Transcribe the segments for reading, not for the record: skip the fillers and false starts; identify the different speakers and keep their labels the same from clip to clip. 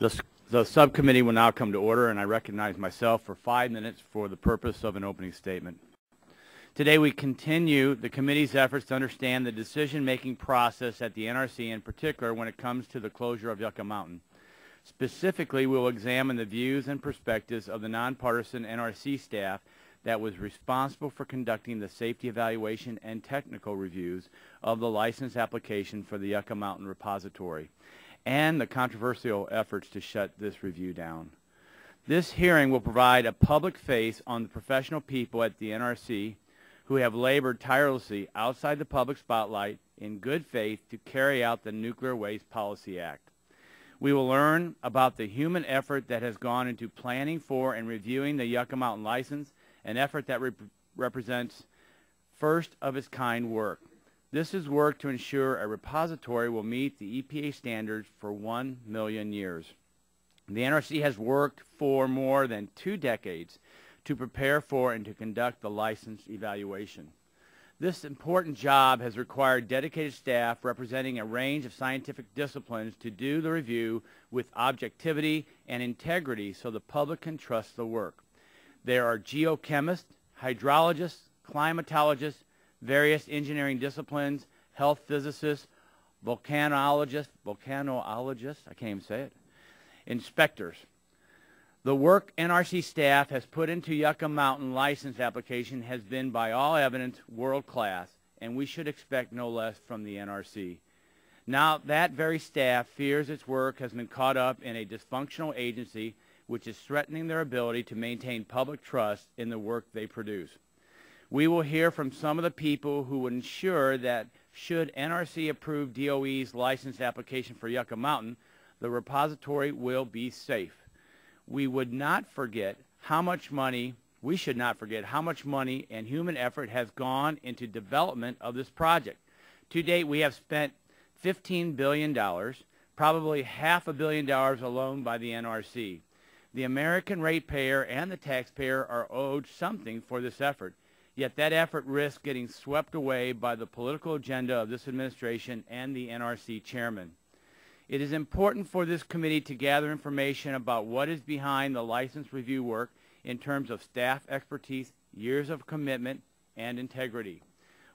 Speaker 1: The subcommittee will now come to order, and I recognize myself for 5 minutes for the purpose of an opening statement. Today we continue the committee's efforts to understand the decision-making process at the NRC, in particular when it comes to the closure of Yucca Mountain. Specifically, we will examine the views and perspectives of the nonpartisan NRC staff that was responsible for conducting the safety evaluation and technical reviews of the license application for the Yucca Mountain repository, and the controversial efforts to shut this review down. This hearing will provide a public face on the professional people at the NRC who have labored tirelessly outside the public spotlight in good faith to carry out the Nuclear Waste Policy Act. We will learn about the human effort that has gone into planning for and reviewing the Yucca Mountain license, an effort that represents first-of-its-kind work. This is work to ensure a repository will meet the EPA standards for 1 million years. The NRC has worked for more than 2 decades to prepare for and to conduct the license evaluation. This important job has required dedicated staff representing a range of scientific disciplines to do the review with objectivity and integrity so the public can trust the work. There are geochemists, hydrologists, climatologists, various engineering disciplines, health physicists, volcanologists, I can't even say it, inspectors. The work NRC staff has put into Yucca Mountain license application has been, by all evidence, world-class, and we should expect no less from the NRC. Now, that very staff fears its work has been caught up in a dysfunctional agency which is threatening their ability to maintain public trust in the work they produce. We will hear from some of the people who would ensure that should NRC approve DOE's license application for Yucca Mountain, the repository will be safe. We should not forget how much money and human effort has gone into development of this project. To date, we have spent $15 billion, probably $500 million alone by the NRC. The American ratepayer and the taxpayer are owed something for this effort, yet that effort risks getting swept away by the political agenda of this administration and the NRC chairman. It is important for this committee to gather information about what is behind the license review work in terms of staff expertise, years of commitment, and integrity.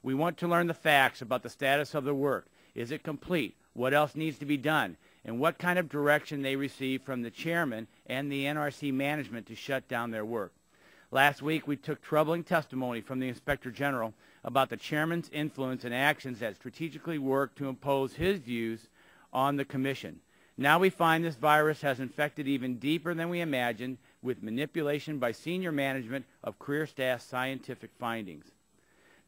Speaker 1: We want to learn the facts about the status of the work. Is it complete? What else needs to be done? And what kind of direction they receive from the chairman and the NRC management to shut down their work. Last week, we took troubling testimony from the Inspector General about the chairman's influence and actions that strategically worked to impose his views on the commission. Now we find this virus has infected even deeper than we imagined, with manipulation by senior management of career staff's scientific findings.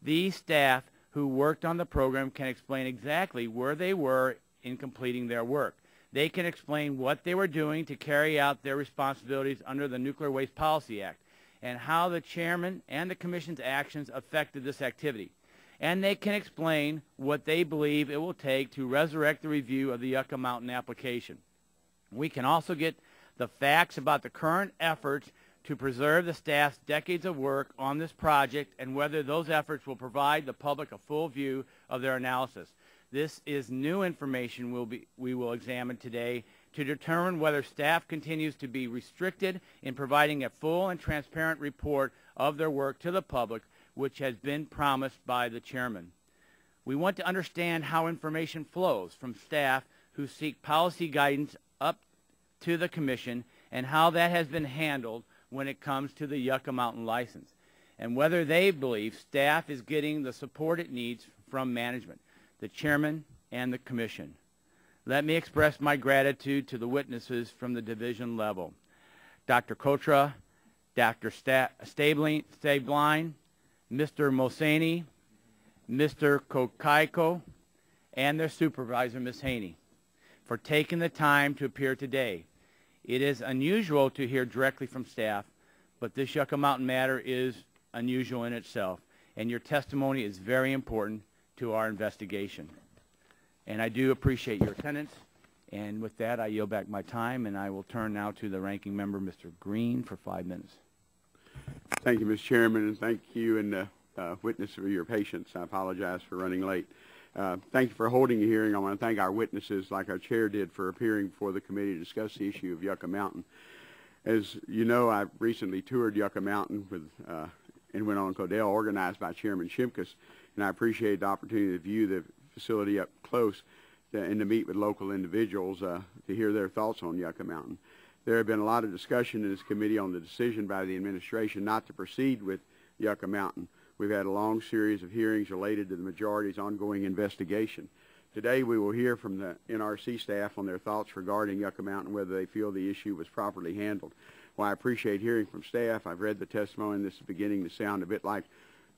Speaker 1: These staff who worked on the program can explain exactly where they were in completing their work. They can explain what they were doing to carry out their responsibilities under the Nuclear Waste Policy Act and how the chairman and the commission's actions affected this activity. And they can explain what they believe it will take to resurrect the review of the Yucca Mountain application. We can also get the facts about the current efforts to preserve the staff's decades of work on this project and whether those efforts will provide the public a full view of their analysis. This is new information we will examine today to determine whether staff continues to be restricted in providing a full and transparent report of their work to the public, which has been promised by the chairman. We want to understand how information flows from staff who seek policy guidance up to the commission and how that has been handled when it comes to the Yucca Mountain license, and whether they believe staff is getting the support it needs from management, the chairman, and the commission. Let me express my gratitude to the witnesses from the division level. Dr. Kotra, Dr. Stabline, Mr. Mosani, Mr. Kokako, and their supervisor, Ms. Haney, for taking the time to appear today. It is unusual to hear directly from staff, but this Yucca Mountain matter is unusual in itself, and your testimony is very important to our investigation. And I do appreciate your attendance, and with that, I yield back my time, and I will turn now to the ranking member, Mr. Green, for 5 minutes.
Speaker 2: Thank you, Mr. Chairman, and thank you and the witness for your patience. I apologize for running late. Thank you for holding a hearing. I want to thank our witnesses, like our chair did, for appearing before the committee to discuss the issue of Yucca Mountain. As you know, I recently toured Yucca Mountain with and went on Codell, organized by Chairman Shimkus, and I appreciate the opportunity to view the facility up close and to meet with local individuals to hear their thoughts on Yucca Mountain. There have been a lot of discussion in this committee on the decision by the administration not to proceed with Yucca Mountain. We've had a long series of hearings related to the majority's ongoing investigation. Today we will hear from the NRC staff on their thoughts regarding Yucca Mountain, whether they feel the issue was properly handled. While I appreciate hearing from staff, I've read the testimony, and this is beginning to sound a bit like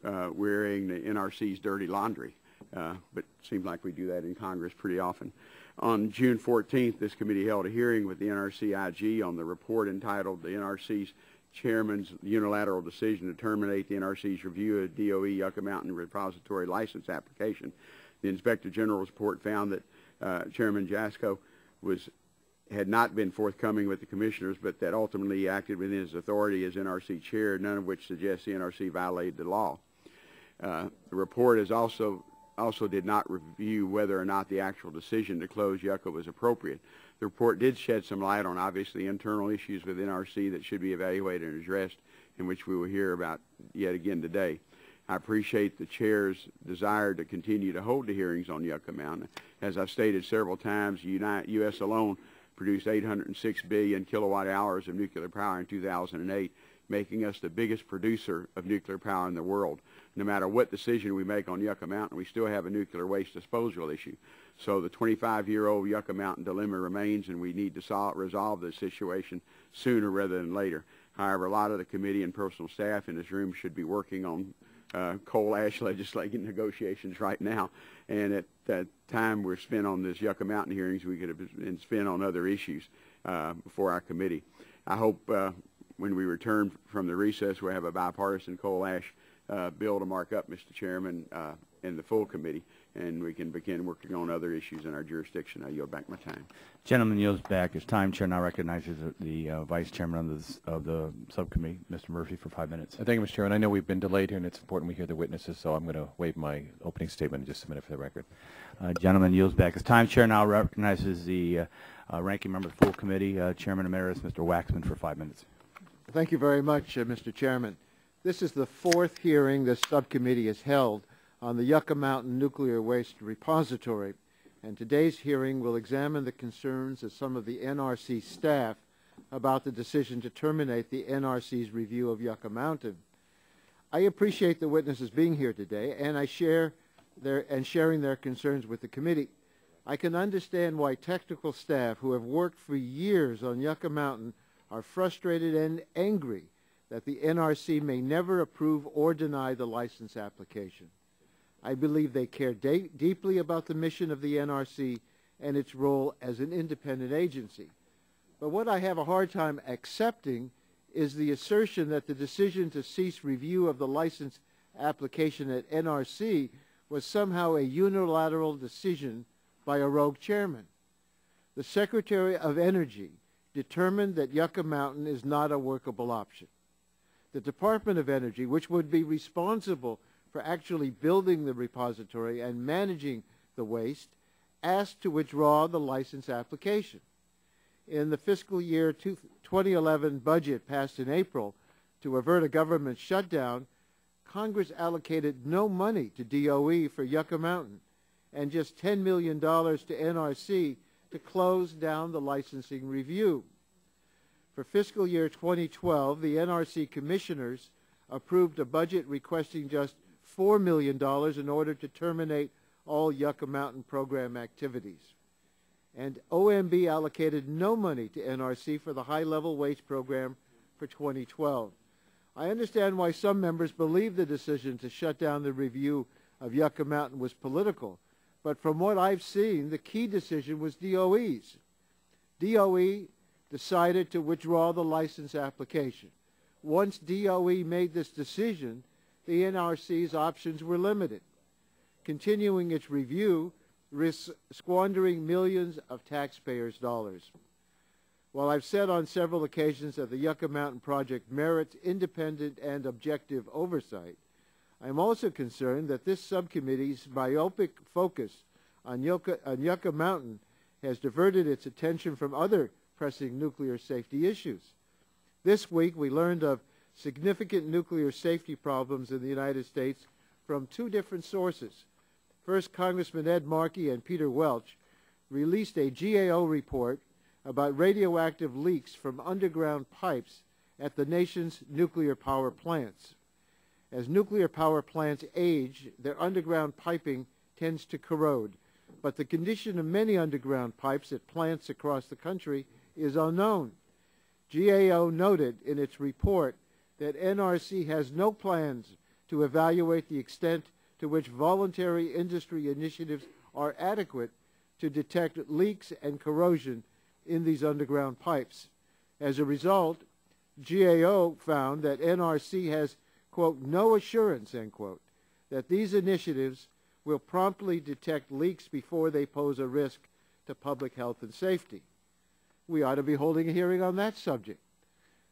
Speaker 2: wearing the NRC's dirty laundry, but it seems like we do that in Congress pretty often. On June 14th, this committee held a hearing with the NRC IG on the report entitled The NRC's Chairman's Unilateral Decision to Terminate the NRC's Review of DOE Yucca Mountain Repository License Application. The Inspector General's report found that Chairman Jasko had not been forthcoming with the commissioners, but that ultimately he acted within his authority as NRC chair, none of which suggests the NRC violated the law. The report is also did not review whether or not the actual decision to close Yucca was appropriate. The report did shed some light on obviously internal issues with NRC that should be evaluated and addressed, in which we will hear about yet again today. I appreciate the chair's desire to continue to hold the hearings on Yucca Mountain. As I've stated several times, the U.S. alone produced 806 billion kilowatt hours of nuclear power in 2008, making us the biggest producer of nuclear power in the world. No matter what decision we make on Yucca Mountain, we still have a nuclear waste disposal issue. So the 25-year-old Yucca Mountain dilemma remains, and we need to resolve this situation sooner rather than later. However, a lot of the committee and personal staff in this room should be working on coal ash legislative negotiations right now, and at that time we're spent on this Yucca Mountain hearings, we could have been spent on other issues before our committee. I hope when we return from the recess we'll have a bipartisan coal ash bill to mark up, Mr. Chairman, in the full committee, and we can begin working on other issues in our jurisdiction. I yield back my time.
Speaker 1: Gentleman yields back his time. Chair now recognizes the Vice Chairman of the subcommittee, Mr. Murphy, for 5 minutes.
Speaker 3: Thank you, Mr. Chairman. I know we've been delayed here, and it's important we hear the witnesses, so I'm going to waive my opening statement in just a minute for the record.
Speaker 1: Gentleman yields back his time. Chair now recognizes the ranking member of the full committee, Chairman Emeritus, Mr. Waxman, for 5 minutes.
Speaker 4: Thank you very much, Mr. Chairman. This is the fourth hearing this subcommittee has held on the Yucca Mountain Nuclear Waste Repository, and today's hearing will examine the concerns of some of the NRC staff about the decision to terminate the NRC's review of Yucca Mountain. I appreciate the witnesses being here today, and sharing their concerns with the committee. I can understand why technical staff who have worked for years on Yucca Mountain are frustrated and angry that the NRC may never approve or deny the license application. I believe they care deeply about the mission of the NRC and its role as an independent agency. But what I have a hard time accepting is the assertion that the decision to cease review of the license application at NRC was somehow a unilateral decision by a rogue chairman. The Secretary of Energy determined that Yucca Mountain is not a workable option. The Department of Energy, which would be responsible for actually building the repository and managing the waste, asked to withdraw the license application. In the fiscal year 2011 budget passed in April to avert a government shutdown, Congress allocated no money to DOE for Yucca Mountain and just $10 million to NRC to close down the licensing review. For fiscal year 2012, the NRC commissioners approved a budget requesting just $4 million in order to terminate all Yucca Mountain program activities. And OMB allocated no money to NRC for the high-level waste program for 2012. I understand why some members believe the decision to shut down the review of Yucca Mountain was political, but from what I've seen, the key decision was DOE's. DOE decided to withdraw the license application. Once DOE made this decision, the NRC's options were limited. Continuing its review risks squandering millions of taxpayers' dollars. While I've said on several occasions that the Yucca Mountain project merits independent and objective oversight, I am also concerned that this subcommittee's myopic focus on Yucca Mountain has diverted its attention from other pressing nuclear safety issues. This week, we learned of significant nuclear safety problems in the United States from two different sources. First, Congressman Ed Markey and Peter Welch released a GAO report about radioactive leaks from underground pipes at the nation's nuclear power plants. As nuclear power plants age, their underground piping tends to corrode, but the condition of many underground pipes at plants across the country is unknown. GAO noted in its report that NRC has no plans to evaluate the extent to which voluntary industry initiatives are adequate to detect leaks and corrosion in these underground pipes. As a result, GAO found that NRC has, quote, no assurance, end quote, that these initiatives will promptly detect leaks before they pose a risk to public health and safety. We ought to be holding a hearing on that subject.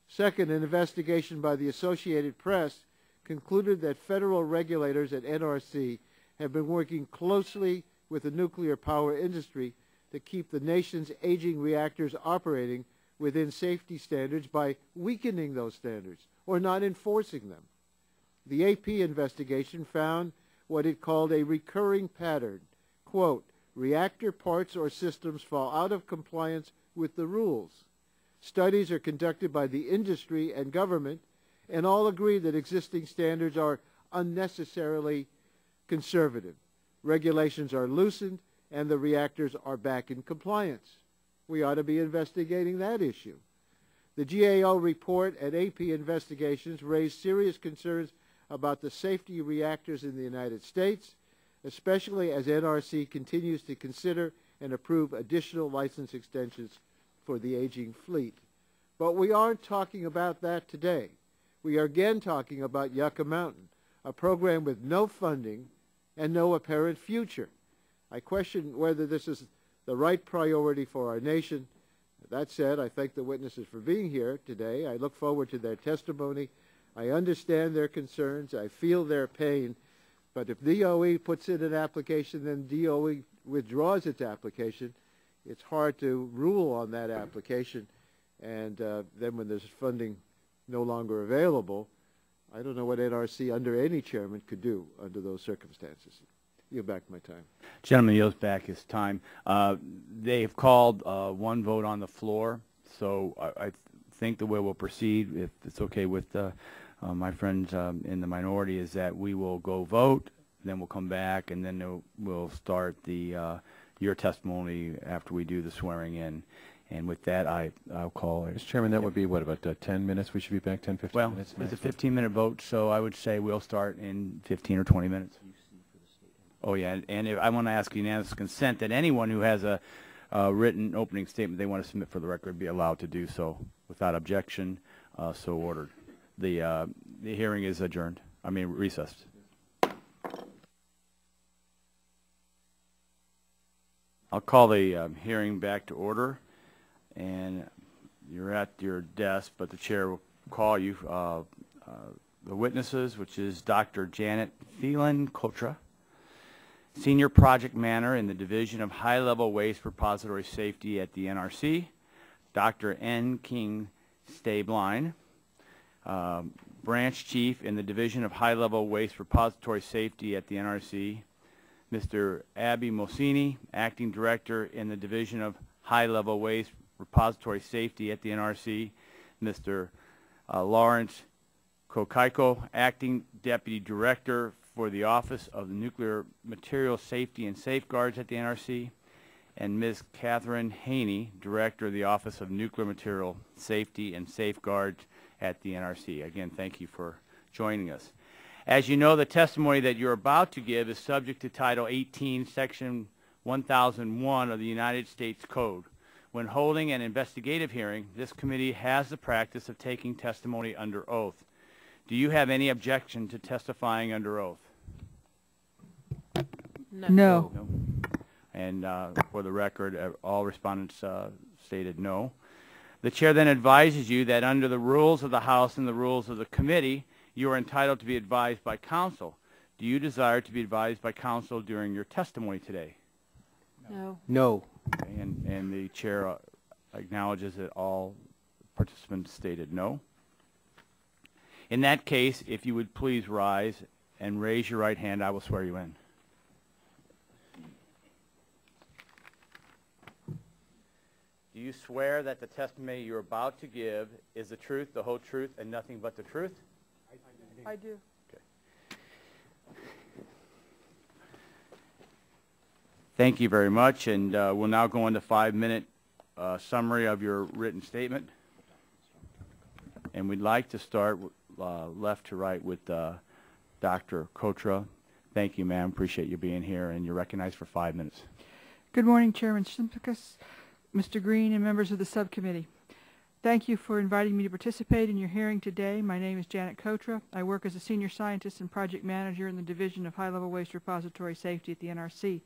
Speaker 4: Second, an investigation by the Associated Press concluded that federal regulators at NRC have been working closely with the nuclear power industry to keep the nation's aging reactors operating within safety standards by weakening those standards or not enforcing them. The AP investigation found what it called a recurring pattern. Quote, reactor parts or systems fall out of compliance with the rules. Studies are conducted by the industry and government, and all agree that existing standards are unnecessarily conservative. Regulations are loosened, and the reactors are back in compliance. We ought to be investigating that issue. The GAO report and AP investigations raised serious concerns about the safety of reactors in the United States, especially as NRC continues to consider and approve additional license extensions for the aging fleet. But we aren't talking about that today. We are again talking about Yucca Mountain, a program with no funding and no apparent future. I question whether this is the right priority for our nation. That said, I thank the witnesses for being here today. I look forward to their testimony. I understand their concerns. I feel their pain. But if DOE puts in an application, then DOE withdraws its application. It's hard to rule on that application. And then when there's funding no longer available, I don't know what NRC under any chairman could do under those circumstances. Yield back my time.
Speaker 1: Gentleman yields back his time. They've called one vote on the floor, so I think the way we'll proceed, if it's okay with my friends in the minority, is that we will go vote, then we'll come back, and then we'll start your testimony after we do the swearing in. And with that, I'll call it.
Speaker 3: Mr. Chairman, that would be, what, about 10 minutes? We should be back 10, 15 minutes?
Speaker 1: Well, it's a 15-minute vote, so I would say we'll start in 15 or 20 minutes. Oh, yeah, and I want to ask unanimous consent that anyone who has a written opening statement they want to submit for the record be allowed to do so without objection, so ordered. The hearing is adjourned. I mean, recessed. I'll call the hearing back to order, and you're at your desk, but the chair will call you the witnesses, which is Dr. Janet Thielen-Kotra, Senior Project Manager in the Division of High-Level Waste Repository Safety at the NRC, Dr. N. King Stabline, Branch Chief in the Division of High-Level Waste Repository Safety at the NRC, Mr. Abby Mosini, Acting Director in the Division of High-Level Waste Repository Safety at the NRC, Mr. Lawrence Kokako, Acting Deputy Director for the Office of Nuclear Material Safety and Safeguards at the NRC, and Ms. Katherine Haney, Director of the Office of Nuclear Material Safety and Safeguards at the NRC. Again, thank you for joining us. As you know, the testimony that you're about to give is subject to Title 18, Section 1001 of the United States Code. When holding an investigative hearing, this committee has the practice of taking testimony under oath. Do you have any objection to testifying under oath?
Speaker 5: No.
Speaker 1: No. And for the record, all respondents stated no. The chair then advises you that under the rules of the House and the rules of the committee, You are entitled to be advised by counsel. Do you desire to be advised by counsel during your testimony today?
Speaker 5: No.
Speaker 4: No.
Speaker 1: Okay, and the chair acknowledges that all participants stated no. In that case, if you would please rise and raise your right hand, I will swear you in. Do you swear that the testimony you're about to give is the truth, the whole truth, and nothing but the truth?
Speaker 5: I do.
Speaker 1: Thank you very much, and we'll now go into 5-minute summary of your written statement. And we'd like to start left to right with Dr. Kotra. Thank you, ma'am. Appreciate you being here, and you're recognized for 5 minutes.
Speaker 5: Good morning, Chairman Shimkus, Mr. Green, and members of the subcommittee. Thank you for inviting me to participate in your hearing today. My name is Janet Kotra. I work as a senior scientist and project manager in the Division of High-Level Waste Repository Safety at the NRC.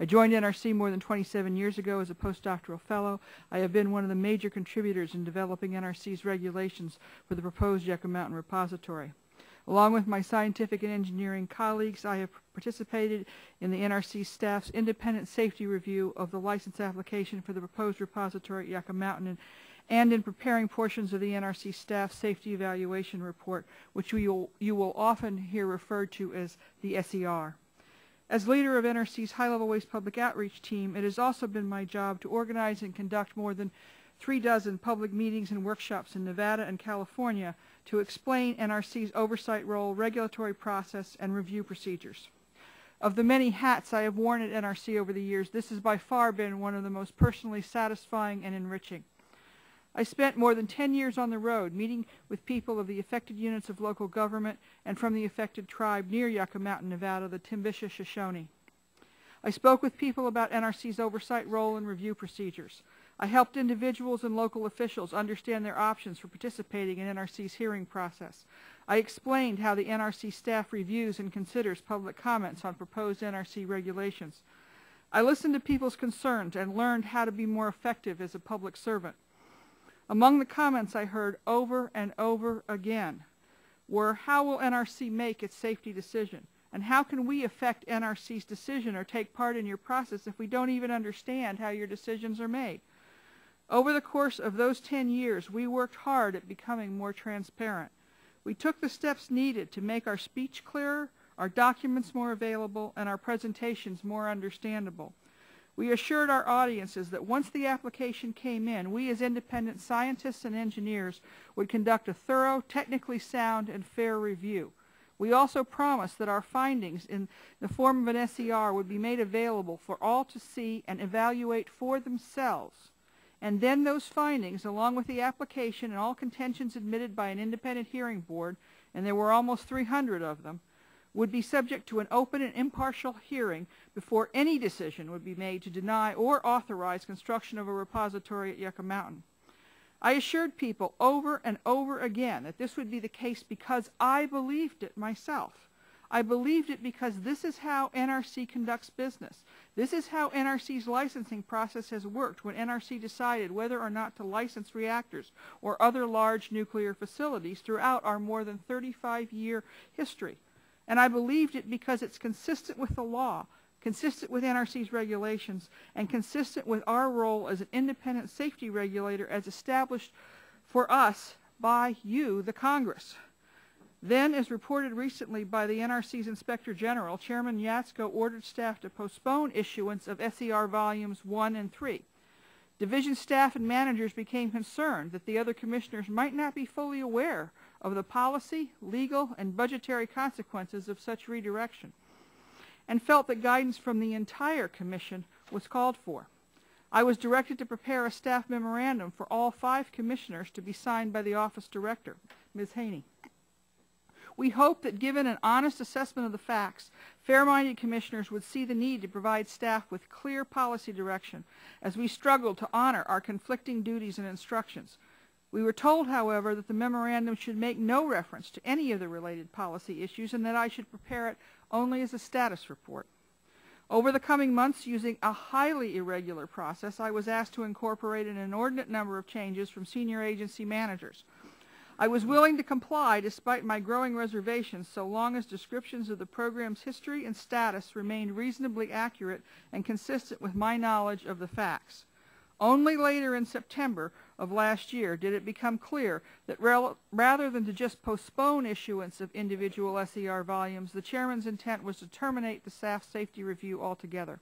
Speaker 5: I joined NRC more than 27 years ago as a postdoctoral fellow. I have been one of the major contributors in developing NRC's regulations for the proposed Yucca Mountain repository. Along with my scientific and engineering colleagues, I have participated in the NRC staff's independent safety review of the license application for the proposed repository at Yucca Mountain and in preparing portions of the NRC staff safety evaluation report, which you will often hear referred to as the SER. As leader of NRC's high-level waste public outreach team, it has also been my job to organize and conduct more than 36 public meetings and workshops in Nevada and California to explain NRC's oversight role, regulatory process, and review procedures. Of the many hats I have worn at NRC over the years, this has by far been one of the most personally satisfying and enriching. I spent more than 10 years on the road meeting with people of the affected units of local government and from the affected tribe near Yucca Mountain, Nevada, the Timbisha Shoshone. I spoke with people about NRC's oversight role and review procedures. I helped individuals and local officials understand their options for participating in NRC's hearing process. I explained how the NRC staff reviews and considers public comments on proposed NRC regulations. I listened to people's concerns and learned how to be more effective as a public servant. Among the comments I heard over and over again were, how will NRC make its safety decision? And how can we affect NRC's decision or take part in your process if we don't even understand how your decisions are made? Over the course of those 10 years, we worked hard at becoming more transparent. We took the steps needed to make our speech clearer, our documents more available, and our presentations more understandable. We assured our audiences that once the application came in, we as independent scientists and engineers would conduct a thorough, technically sound, and fair review. We also promised that our findings in the form of an SER would be made available for all to see and evaluate for themselves. And then those findings, along with the application and all contentions admitted by an independent hearing board, and there were almost 300 of them, would be subject to an open and impartial hearing before any decision would be made to deny or authorize construction of a repository at Yucca Mountain. I assured people over and over again that this would be the case because I believed it myself. I believed it because this is how NRC conducts business. This is how NRC's licensing process has worked when NRC decided whether or not to license reactors or other large nuclear facilities throughout our more than 35-year history. And I believed it because it's consistent with the law, consistent with NRC's regulations, and consistent with our role as an independent safety regulator as established for us by you, the Congress. Then, as reported recently by the NRC's Inspector General, Chairman Yatsko ordered staff to postpone issuance of SER Volumes 1 and 3. Division staff and managers became concerned that the other commissioners might not be fully aware of the policy, legal, and budgetary consequences of such redirection, and felt that guidance from the entire commission was called for. I was directed to prepare a staff memorandum for all 5 commissioners to be signed by the office director, Ms. Haney. We hoped that given an honest assessment of the facts, fair-minded commissioners would see the need to provide staff with clear policy direction as we struggled to honor our conflicting duties and instructions. We were told, however, that the memorandum should make no reference to any of the related policy issues and that I should prepare it only as a status report. Over the coming months, using a highly irregular process, I was asked to incorporate an inordinate number of changes from senior agency managers. I was willing to comply despite my growing reservations so long as descriptions of the program's history and status remained reasonably accurate and consistent with my knowledge of the facts. Only later in September of last year did it become clear that rather than to just postpone issuance of individual SER volumes, the chairman's intent was to terminate the staff safety review altogether.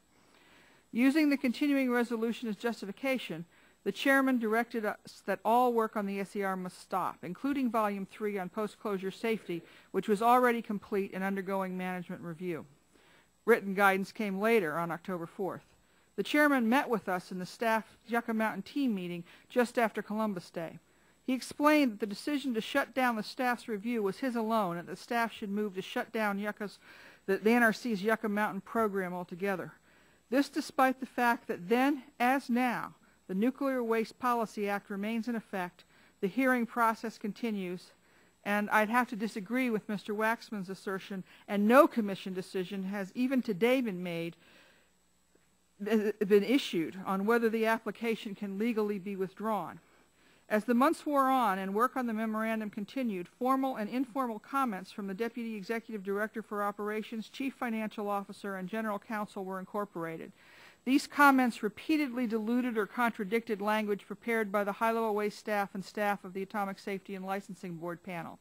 Speaker 5: Using the continuing resolution as justification, the chairman directed us that all work on the SER must stop, including Volume 3 on post-closure safety, which was already complete and undergoing management review. Written guidance came later on October 4th. The chairman met with us in the staff Yucca Mountain team meeting just after Columbus Day. He explained that the decision to shut down the staff's review was his alone and that the staff should move to shut down the NRC's Yucca Mountain program altogether. This despite the fact that then, as now, the Nuclear Waste Policy Act remains in effect, the hearing process continues, and I'd have to disagree with Mr. Waxman's assertion, and no commission decision has even today been issued on whether the application can legally be withdrawn. As the months wore on and work on the memorandum continued, formal and informal comments from the Deputy Executive Director for Operations, Chief Financial Officer, and General Counsel were incorporated. These comments repeatedly diluted or contradicted language prepared by the high-level waste staff and staff of the Atomic Safety and Licensing Board panel.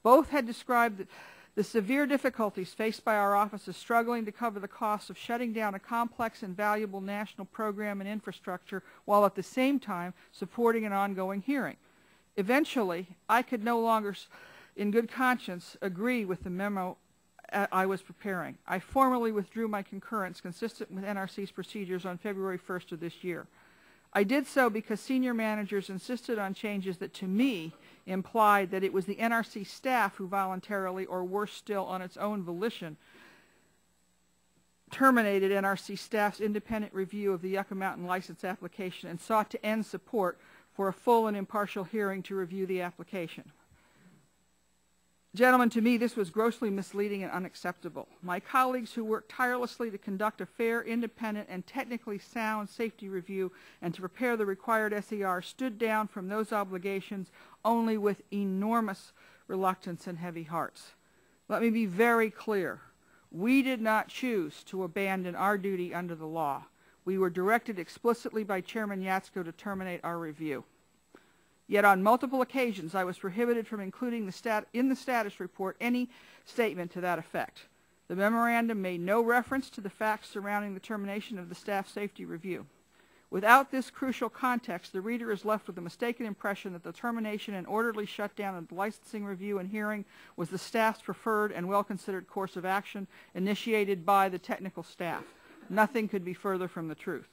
Speaker 5: Both had described the severe difficulties faced by our offices struggling to cover the costs of shutting down a complex and valuable national program and infrastructure while at the same time supporting an ongoing hearing. Eventually, I could no longer, in good conscience, agree with the memo I was preparing. I formally withdrew my concurrence consistent with NRC's procedures on February 1st of this year. I did so because senior managers insisted on changes that to me implied that it was the NRC staff who voluntarily, or worse still on its own volition, terminated NRC staff's independent review of the Yucca Mountain license application and sought to end support for a full and impartial hearing to review the application. Gentlemen, to me, this was grossly misleading and unacceptable. My colleagues who worked tirelessly to conduct a fair, independent, and technically sound safety review and to prepare the required SER stood down from those obligations only with enormous reluctance and heavy hearts. Let me be very clear. We did not choose to abandon our duty under the law. We were directed explicitly by Chairman Yatsko to terminate our review. Yet on multiple occasions, I was prohibited from including in the status report any statement to that effect. The memorandum made no reference to the facts surrounding the termination of the staff safety review. Without this crucial context, the reader is left with the mistaken impression that the termination and orderly shutdown of the licensing review and hearing was the staff's preferred and well-considered course of action initiated by the technical staff. Nothing could be further from the truth.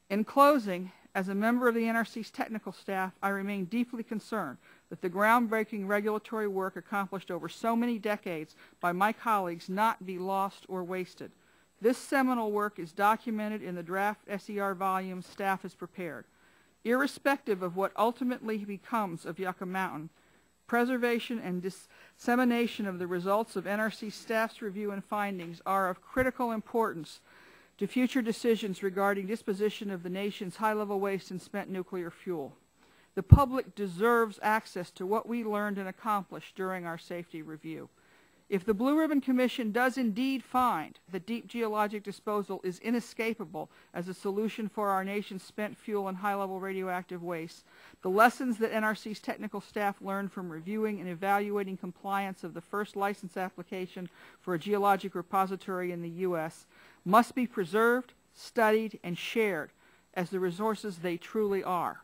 Speaker 5: In closing, as a member of the NRC's technical staff, I remain deeply concerned that the groundbreaking regulatory work accomplished over so many decades by my colleagues not be lost or wasted. This seminal work is documented in the draft SER volume staff has prepared. Irrespective of what ultimately becomes of Yucca Mountain, preservation and dissemination of the results of NRC staff's review and findings are of critical importance to future decisions regarding disposition of the nation's high-level waste and spent nuclear fuel. The public deserves access to what we learned and accomplished during our safety review. If the Blue Ribbon Commission does indeed find that deep geologic disposal is inescapable as a solution for our nation's spent fuel and high-level radioactive waste, the lessons that NRC's technical staff learned from reviewing and evaluating compliance of the first license application for a geologic repository in the U.S. must be preserved, studied, and shared as the resources they truly are.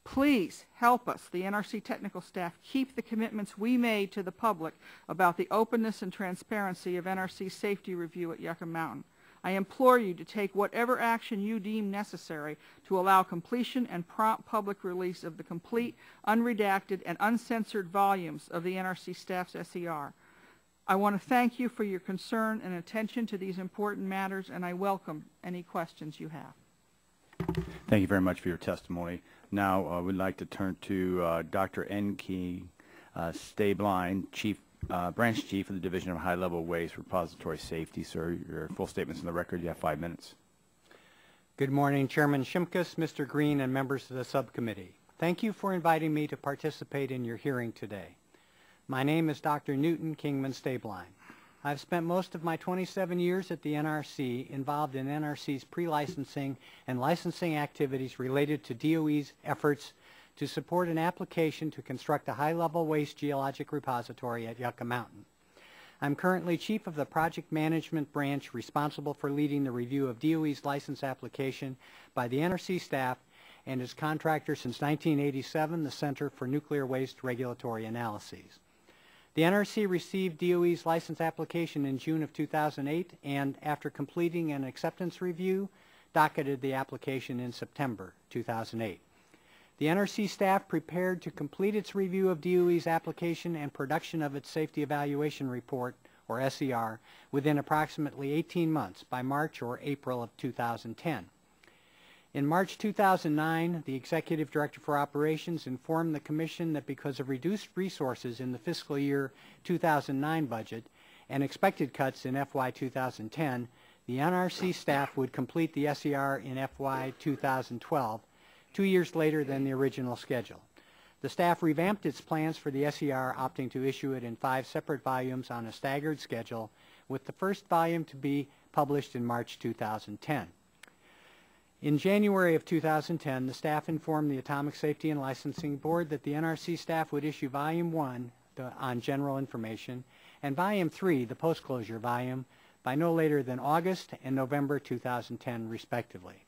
Speaker 5: Please help us, the NRC technical staff, keep the commitments we made to the public about the openness and transparency of NRC's safety review at Yucca Mountain. I implore you to take whatever action you deem necessary to allow completion and prompt public release of the complete, unredacted, and uncensored volumes of the NRC staff's SER. I want to thank you for your concern and attention to these important matters, and I welcome any questions you have.
Speaker 1: Thank you very much for your testimony. Now we'd like to turn to Dr. N.K. Stabline, Branch Chief of the Division of High-Level Waste Repository Safety. Sir, your full statement's in the record. You have 5 minutes.
Speaker 6: Good morning, Chairman Shimkus, Mr. Green, and members of the subcommittee. Thank you for inviting me to participate in your hearing today. My name is Dr. Newton Kingman Stabline. I've spent most of my 27 years at the NRC involved in NRC's pre-licensing and licensing activities related to DOE's efforts to support an application to construct a high-level waste geologic repository at Yucca Mountain. I'm currently Chief of the Project Management Branch responsible for leading the review of DOE's license application by the NRC staff and as contractor since 1987, the Center for Nuclear Waste Regulatory Analyses. The NRC received DOE's license application in June of 2008 and, after completing an acceptance review, docketed the application in September 2008. The NRC staff prepared to complete its review of DOE's application and production of its Safety Evaluation Report, or SER, within approximately 18 months by March or April of 2010. In March 2009, the Executive Director for Operations informed the Commission that because of reduced resources in the fiscal year 2009 budget and expected cuts in FY 2010, the NRC staff would complete the SER in FY 2012, 2 years later than the original schedule. The staff revamped its plans for the SER, opting to issue it in 5 separate volumes on a staggered schedule, with the first volume to be published in March 2010. In January of 2010, the staff informed the Atomic Safety and Licensing Board that the NRC staff would issue Volume 1 on general information and Volume 3, the post-closure volume, by no later than August and November 2010, respectively.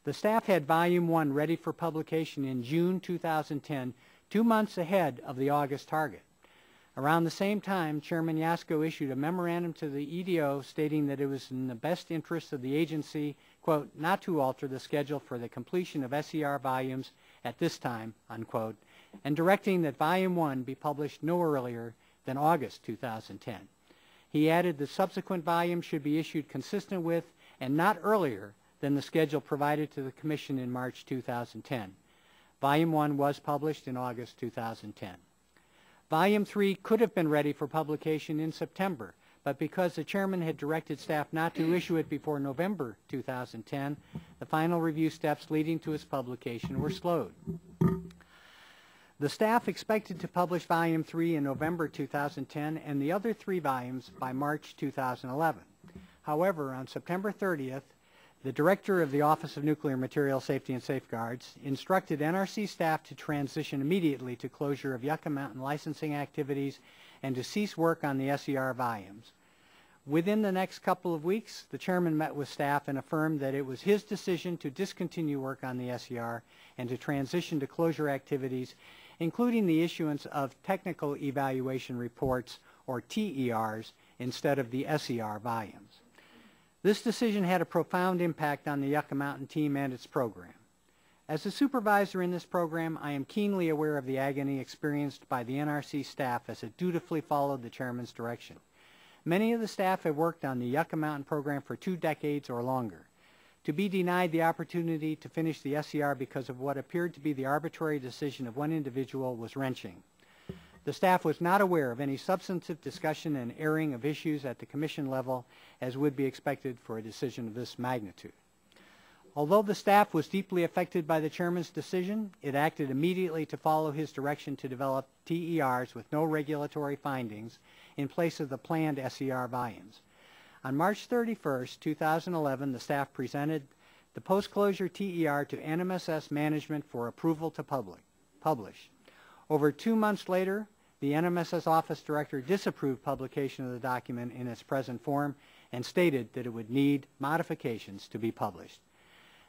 Speaker 6: The staff had Volume 1 ready for publication in June 2010, 2 months ahead of the August target. Around the same time, Chairman Yasko issued a memorandum to the EDO stating that it was in the best interest of the agency, quote, not to alter the schedule for the completion of SER volumes at this time, unquote, and directing that Volume 1 be published no earlier than August 2010. He added the subsequent volumes should be issued consistent with and not earlier than the schedule provided to the Commission in March 2010. Volume 1 was published in August 2010. Volume 3 could have been ready for publication in September, but because the chairman had directed staff not to issue it before November 2010, the final review steps leading to its publication were slowed. The staff expected to publish Volume 3 in November 2010 and the other 3 volumes by March 2011. However, on September 30th, the director of the Office of Nuclear Material Safety and Safeguards instructed NRC staff to transition immediately to closure of Yucca Mountain licensing activities and to cease work on the SER volumes. Within the next couple of weeks, the chairman met with staff and affirmed that it was his decision to discontinue work on the SER and to transition to closure activities, including the issuance of technical evaluation reports, or TERs, instead of the SER volumes. This decision had a profound impact on the Yucca Mountain team and its program. As a supervisor in this program, I am keenly aware of the agony experienced by the NRC staff as it dutifully followed the chairman's direction. Many of the staff have worked on the Yucca Mountain program for 2 decades or longer. To be denied the opportunity to finish the SER because of what appeared to be the arbitrary decision of one individual was wrenching. The staff was not aware of any substantive discussion and airing of issues at the Commission level, as would be expected for a decision of this magnitude. Although the staff was deeply affected by the chairman's decision, it acted immediately to follow his direction to develop TERs with no regulatory findings in place of the planned SER volumes. On March 31st, 2011, the staff presented the post-closure TER to NMSS management for approval to publish. Over 2 months later, the NMSS office director disapproved publication of the document in its present form and stated that it would need modifications to be published.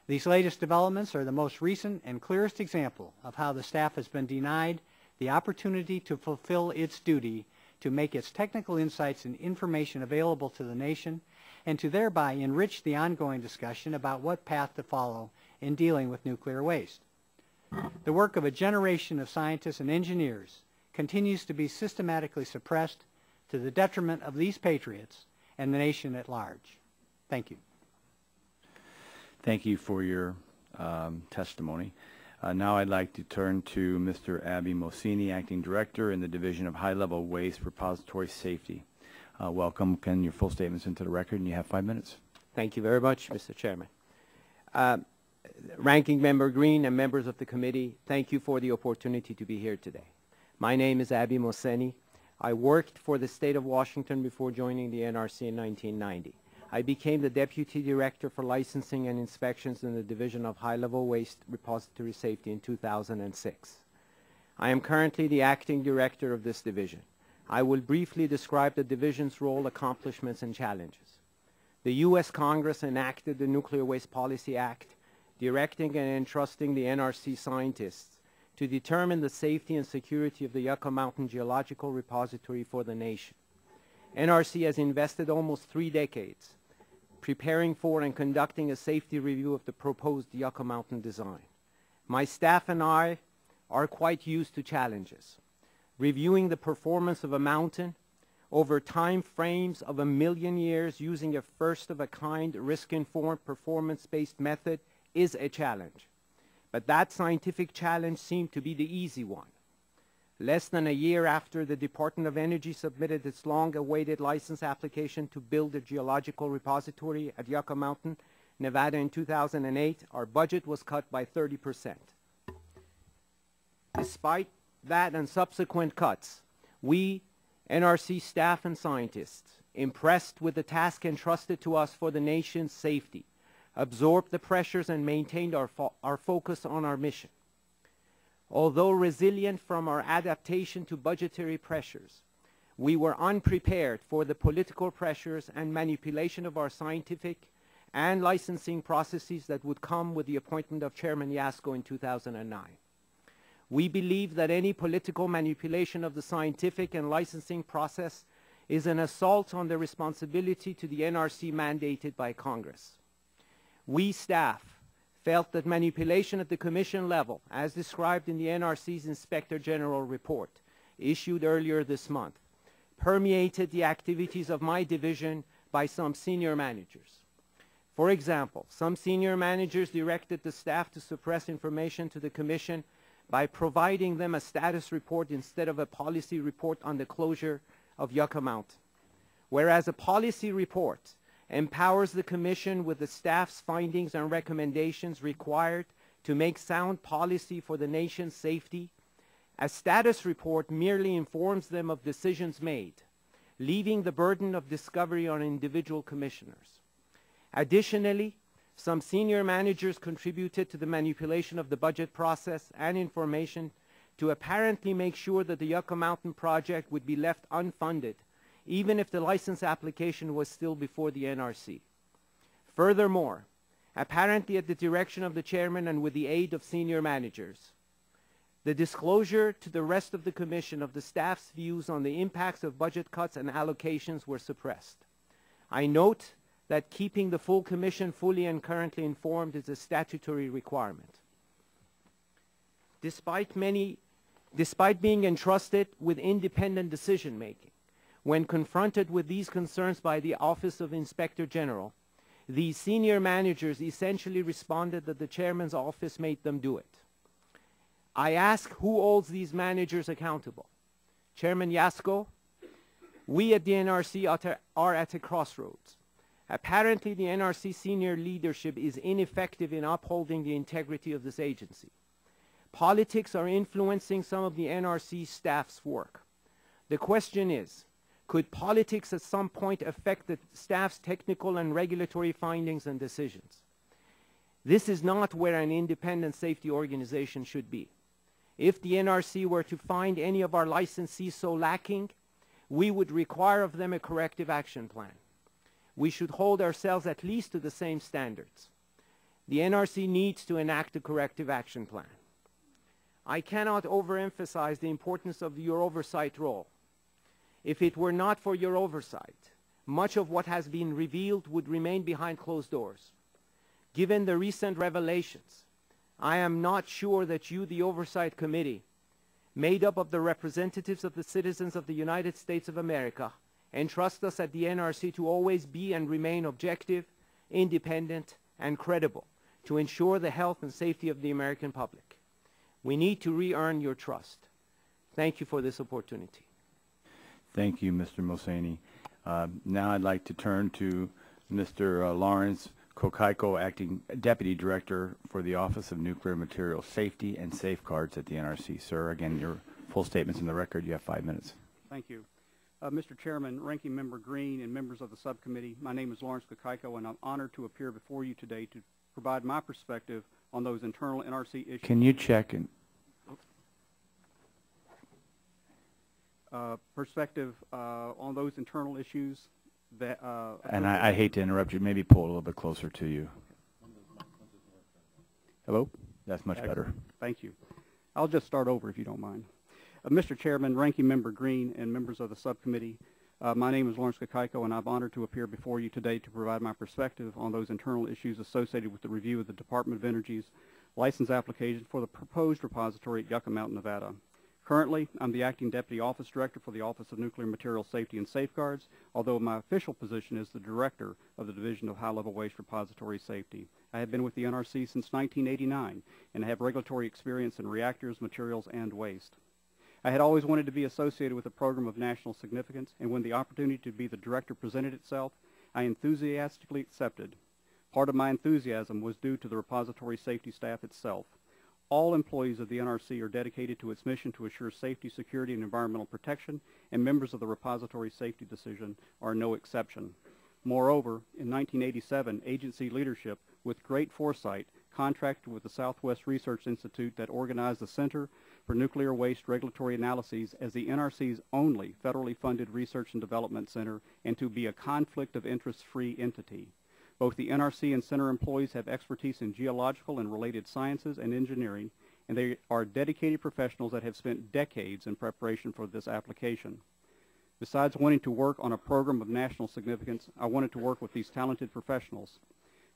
Speaker 6: These latest developments are the most recent and clearest example of how the staff has been denied the opportunity to fulfill its duty to make its technical insights and information available to the nation and to thereby enrich the ongoing discussion about what path to follow in dealing with nuclear waste. The work of a generation of scientists and engineers continues to be systematically suppressed to the detriment of these patriots and the nation at large. Thank you.
Speaker 1: Thank you for your testimony. Now I'd like to turn to Mr. Abby Mosini, Acting Director in the Division of High-Level Waste Repository Safety. Welcome. Can your full statements into the record, and you have 5 minutes.
Speaker 7: Thank you very much, Mr. Chairman. Ranking Member Green and members of the committee, thank you for the opportunity to be here today. My name is Abi Mohseni. I worked for the state of Washington before joining the NRC in 1990. I became the Deputy Director for Licensing and Inspections in the Division of High-Level Waste Repository Safety in 2006. I am currently the Acting Director of this division. I will briefly describe the division's role, accomplishments, and challenges. The U.S. Congress enacted the Nuclear Waste Policy Act, directing and entrusting the NRC scientists to determine the safety and security of the Yucca Mountain Geological Repository for the nation. NRC has invested almost 3 decades preparing for and conducting a safety review of the proposed Yucca Mountain design. My staff and I are quite used to challenges, reviewing the performance of a mountain over time frames of 1 million years using a first-of-a-kind, risk-informed, performance-based method is a challenge. But that scientific challenge seemed to be the easy one. Less than a year after the Department of Energy submitted its long-awaited license application to build a geological repository at Yucca Mountain, Nevada in 2008, our budget was cut by 30%. Despite that and subsequent cuts, we, NRC staff and scientists, impressed with the task entrusted to us for the nation's safety, absorbed the pressures and maintained our focus on our mission. Although resilient from our adaptation to budgetary pressures, we were unprepared for the political pressures and manipulation of our scientific and licensing processes that would come with the appointment of Chairman Yasko in 2009. We believe that any political manipulation of the scientific and licensing process is an assault on the responsibility to the NRC mandated by Congress. We staff felt that manipulation at the Commission level, as described in the NRC's Inspector General report, issued earlier this month, permeated the activities of my division by some senior managers. For example, some senior managers directed the staff to suppress information to the Commission by providing them a status report instead of a policy report on the closure of Yucca Mountain. Whereas a policy report empowers the Commission with the staff's findings and recommendations required to make sound policy for the nation's safety, a status report merely informs them of decisions made, leaving the burden of discovery on individual commissioners. Additionally, some senior managers contributed to the manipulation of the budget process and information to apparently make sure that the Yucca Mountain project would be left unfunded even if the license application was still before the NRC. Furthermore, apparently at the direction of the chairman and with the aid of senior managers, the disclosure to the rest of the Commission of the staff's views on the impacts of budget cuts and allocations were suppressed. I note that keeping the full Commission fully and currently informed is a statutory requirement. Despite being entrusted with independent decision-making, when confronted with these concerns by the Office of Inspector General, these senior managers essentially responded that the chairman's office made them do it. I ask who holds these managers accountable? Chairman Yasko? We at the NRC are at a crossroads. Apparently, the NRC senior leadership is ineffective in upholding the integrity of this agency. Politics are influencing some of the NRC staff's work. The question is, could politics at some point affect the staff's technical and regulatory findings and decisions? This is not where an independent safety organization should be. If the NRC were to find any of our licensees so lacking, we would require of them a corrective action plan. We should hold ourselves at least to the same standards. The NRC needs to enact a corrective action plan. I cannot overemphasize the importance of your oversight role. If it were not for your oversight, much of what has been revealed would remain behind closed doors. Given the recent revelations, I am not sure that you, the Oversight Committee, made up of the representatives of the citizens of the United States of America, entrust us at the NRC to always be and remain objective, independent, and credible to ensure the health and safety of the American public. We need to re-earn your trust. Thank you for this opportunity.
Speaker 1: Thank you, Mr. Mohseni. Now I'd like to turn to Mr. Lawrence Kokako, Acting Deputy Director for the Office of Nuclear Material Safety and Safeguards at the NRC. Sir, again, your full statement's in the record. You have 5 minutes.
Speaker 8: Thank you. Mr. Chairman, Ranking Member Green, and members of the subcommittee, my name is Lawrence Kokako, and I'm honored to appear before you today to provide my perspective on those internal NRC issues.
Speaker 1: Can you check and
Speaker 8: perspective on those internal issues that
Speaker 1: and I hate to interrupt you. Maybe pull it a little bit closer to you.
Speaker 8: Hello?
Speaker 1: That's much better.
Speaker 8: Thank you. I'll just start over if you don't mind. Mr. Chairman, Ranking Member Green, and members of the subcommittee, my name is Lawrence Kokako, and I'm honored to appear before you today to provide my perspective on those internal issues associated with the review of the Department of Energy's license application for the proposed repository at Yucca Mountain, Nevada. Currently, I'm the Acting Deputy Office Director for the Office of Nuclear Material Safety and Safeguards, although my official position is the Director of the Division of High-Level Waste Repository Safety. I have been with the NRC since 1989, and I have regulatory experience in reactors, materials, and waste. I had always wanted to be associated with a program of national significance, and when the opportunity to be the director presented itself, I enthusiastically accepted. Part of my enthusiasm was due to the repository safety staff itself. All employees of the NRC are dedicated to its mission to assure safety, security, and environmental protection, and members of the repository safety division are no exception. Moreover, in 1987, agency leadership, with great foresight, contracted with the Southwest Research Institute that organized the Center for Nuclear Waste Regulatory Analyses as the NRC's only federally funded research and development center, and to be a conflict of interest-free entity. Both the NRC and center employees have expertise in geological and related sciences and engineering, and they are dedicated professionals that have spent decades in preparation for this application. Besides wanting to work on a program of national significance, I wanted to work with these talented professionals.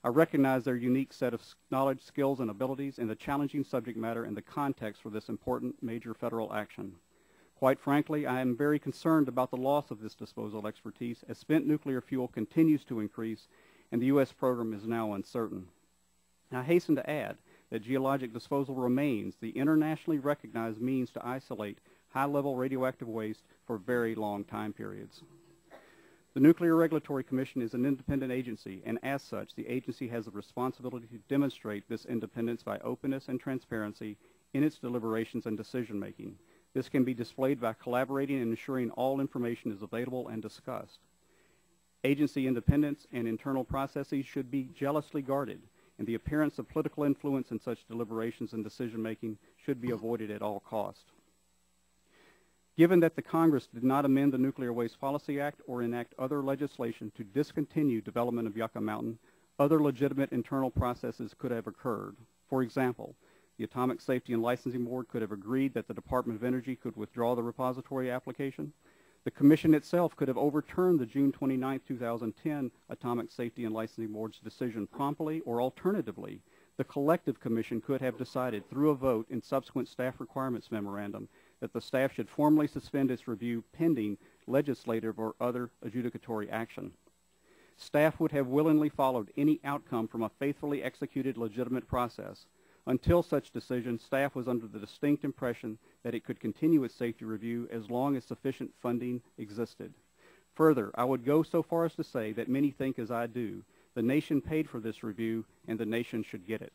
Speaker 8: I recognize their unique set of knowledge, skills, and abilities in the challenging subject matter and the context for this important major federal action. Quite frankly, I am very concerned about the loss of this disposal expertise as spent nuclear fuel continues to increase and the U.S. program is now uncertain. I hasten to add that geologic disposal remains the internationally recognized means to isolate high-level radioactive waste for very long time periods. The Nuclear Regulatory Commission is an independent agency, and as such, the agency has the responsibility to demonstrate this independence by openness and transparency in its deliberations and decision-making. This can be displayed by collaborating and ensuring all information is available and discussed. Agency independence and internal processes should be jealously guarded, and the appearance of political influence in such deliberations and decision-making should be avoided at all costs. Given that the Congress did not amend the Nuclear Waste Policy Act or enact other legislation to discontinue development of Yucca Mountain, other legitimate internal processes could have occurred. For example, the Atomic Safety and Licensing Board could have agreed that the Department of Energy could withdraw the repository application. The Commission itself could have overturned the June 29, 2010 Atomic Safety and Licensing Board's decision promptly, or alternatively, the Collective Commission could have decided through a vote in subsequent staff requirements memorandum that the staff should formally suspend its review pending legislative or other adjudicatory action. Staff would have willingly followed any outcome from a faithfully executed legitimate process. Until such decision, staff was under the distinct impression that it could continue its safety review as long as sufficient funding existed. Further, I would go so far as to say that many think as I do. The nation paid for this review, and the nation should get it.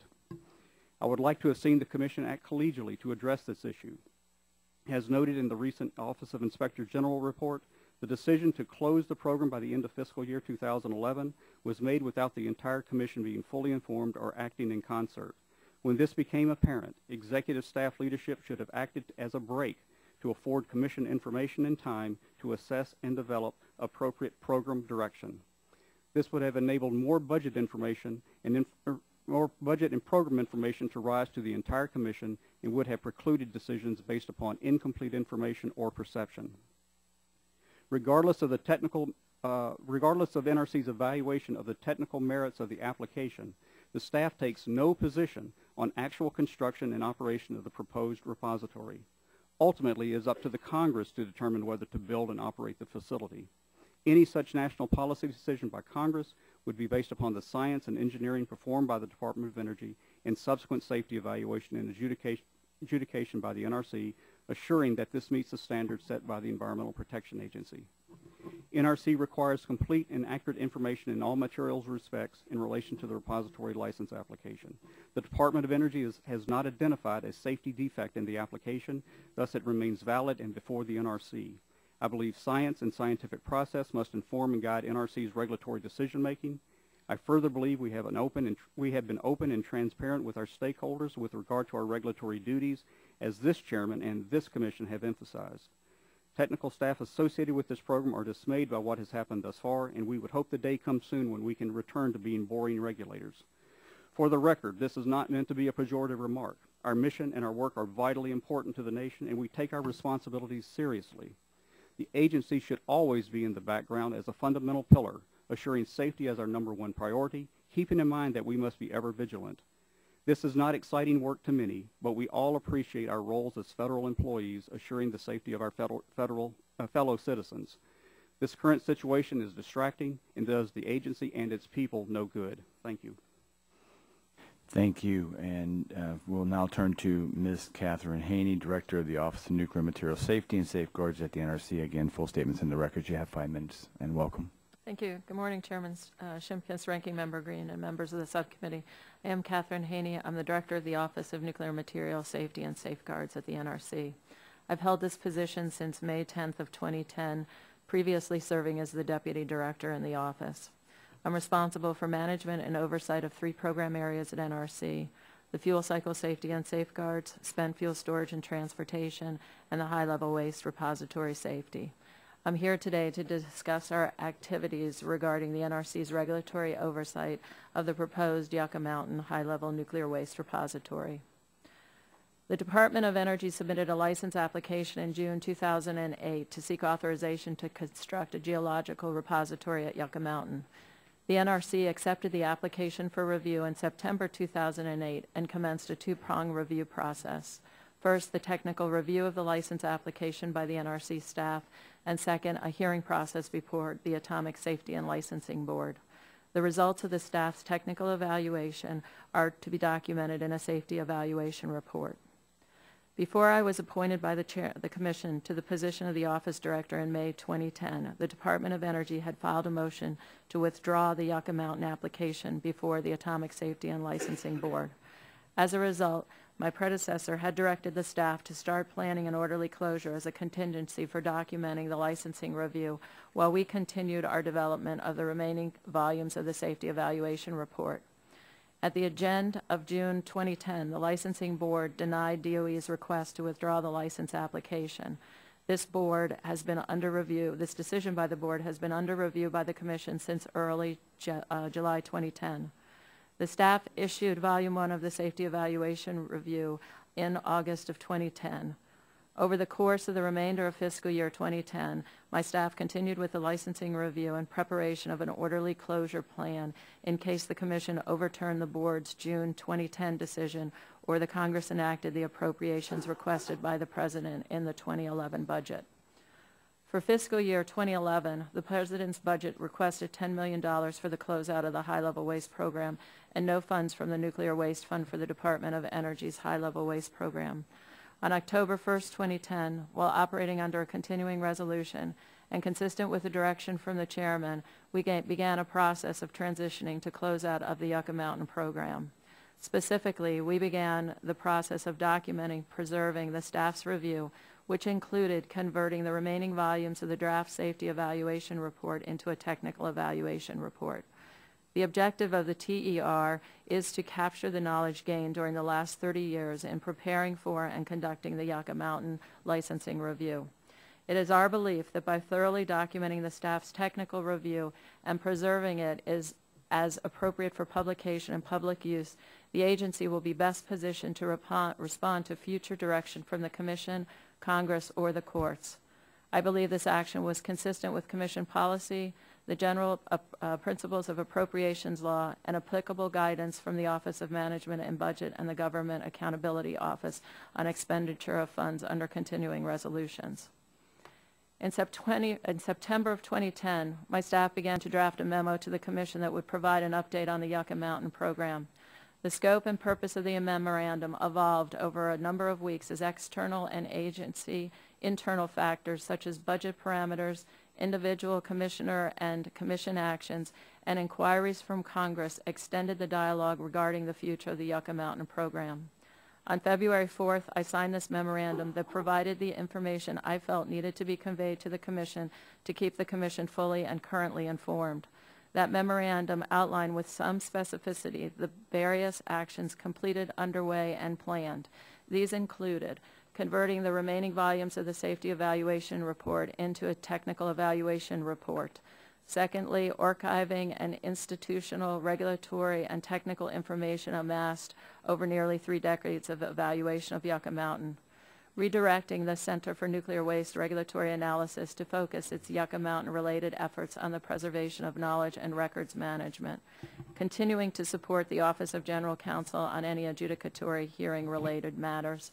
Speaker 8: I would like to have seen the Commission act collegially to address this issue. As noted in the recent Office of Inspector General report, the decision to close the program by the end of fiscal year 2011 was made without the entire Commission being fully informed or acting in concert. When this became apparent, executive staff leadership should have acted as a brake to afford Commission information and time to assess and develop appropriate program direction. This would have enabled more budget information and more budget and program information to rise to the entire Commission and would have precluded decisions based upon incomplete information or perception. Regardless of NRC's evaluation of the technical merits of the application, the staff takes no position on actual construction and operation of the proposed repository. Ultimately, it is up to the Congress to determine whether to build and operate the facility. Any such national policy decision by Congress would be based upon the science and engineering performed by the Department of Energy and subsequent safety evaluation and adjudication by the NRC, assuring that this meets the standards set by the Environmental Protection Agency. NRC requires complete and accurate information in all materials respects in relation to the repository license application. The Department of Energy has not identified a safety defect in the application, thus it remains valid and before the NRC. I believe science and scientific process must inform and guide NRC's regulatory decision-making. I further believe we have been open and transparent with our stakeholders with regard to our regulatory duties, as this chairman and this commission have emphasized. Technical staff associated with this program are dismayed by what has happened thus far, and we would hope the day comes soon when we can return to being boring regulators. For the record, this is not meant to be a pejorative remark. Our mission and our work are vitally important to the nation, and we take our responsibilities seriously. The agency should always be in the background as a fundamental pillar, assuring safety as our #1 priority, keeping in mind that we must be ever vigilant. This is not exciting work to many, but we all appreciate our roles as federal employees assuring the safety of our fellow citizens. This current situation is distracting and does the agency and its people no good. Thank you.
Speaker 1: Thank you. And we'll now turn to Ms. Katherine Haney, Director of the Office of Nuclear Material Safety and Safeguards at the NRC. Again, full statements in the record. You have 5 minutes, and welcome.
Speaker 9: Thank you. Good morning, Chairman Shimkus, Ranking Member Green, and members of the subcommittee. I am Katherine Haney. I'm the Director of the Office of Nuclear Material Safety and Safeguards at the NRC. I've held this position since May 10th of 2010, previously serving as the Deputy Director in the office. I'm responsible for management and oversight of 3 program areas at NRC: the fuel cycle safety and safeguards, spent fuel storage and transportation, and the high-level waste repository safety. I'm here today to discuss our activities regarding the NRC's regulatory oversight of the proposed Yucca Mountain high-level nuclear waste repository. The Department of Energy submitted a license application in June 2008 to seek authorization to construct a geological repository at Yucca Mountain. The NRC accepted the application for review in September 2008 and commenced a 2-pronged review process. First, the technical review of the license application by the NRC staff, and second, a hearing process before the Atomic Safety and Licensing Board. The results of the staff's technical evaluation are to be documented in a safety evaluation report. Before I was appointed by the Commission to the position of the Office Director in May 2010, the Department of Energy had filed a motion to withdraw the Yucca Mountain application before the Atomic Safety and Licensing Board. As a result, my predecessor had directed the staff to start planning an orderly closure as a contingency for documenting the licensing review while we continued our development of the remaining volumes of the safety evaluation report. At the agenda of June 2010, the Licensing Board denied DOE's request to withdraw the license application. This decision by the Board has been under review by the Commission since early July 2010. The staff issued Volume 1 of the Safety Evaluation Review in August of 2010. Over the course of the remainder of fiscal year 2010, my staff continued with the licensing review in preparation of an orderly closure plan in case the Commission overturned the Board's June 2010 decision or the Congress enacted the appropriations requested by the President in the 2011 budget. For fiscal year 2011, the President's budget requested $10 million for the closeout of the high-level waste program and no funds from the Nuclear Waste Fund for the Department of Energy's high-level waste program. On October 1, 2010, while operating under a continuing resolution and consistent with the direction from the Chairman, we began a process of transitioning to closeout of the Yucca Mountain program. Specifically, we began the process of documenting, preserving the staff's review, which included converting the remaining volumes of the draft safety evaluation report into a technical evaluation report. The objective of the TER is to capture the knowledge gained during the last 30 years in preparing for and conducting the Yucca Mountain licensing review. It is our belief that by thoroughly documenting the staff's technical review and preserving it as appropriate for publication and public use, the agency will be best positioned to respond to future direction from the Commission, Congress, or the courts. I believe this action was consistent with Commission policy, the general principles of appropriations law, and applicable guidance from the Office of Management and Budget and the Government Accountability Office on expenditure of funds under continuing resolutions. In September of 2010, my staff began to draft a memo to the Commission that would provide an update on the Yucca Mountain program. The scope and purpose of the memorandum evolved over a number of weeks as external and agency internal factors such as budget parameters, individual commissioner and commission actions, and inquiries from Congress extended the dialogue regarding the future of the Yucca Mountain program. On February 4th, I signed this memorandum that provided the information I felt needed to be conveyed to the Commission to keep the Commission fully and currently informed. That memorandum outlined with some specificity the various actions completed, underway, and planned. These included converting the remaining volumes of the Safety Evaluation Report into a Technical Evaluation Report. Secondly, archiving and institutional, regulatory, and technical information amassed over nearly 3 decades of evaluation of Yucca Mountain. Redirecting the Center for Nuclear Waste Regulatory Analysis to focus its Yucca Mountain-related efforts on the preservation of knowledge and records management. Continuing to support the Office of General Counsel on any adjudicatory hearing-related matters.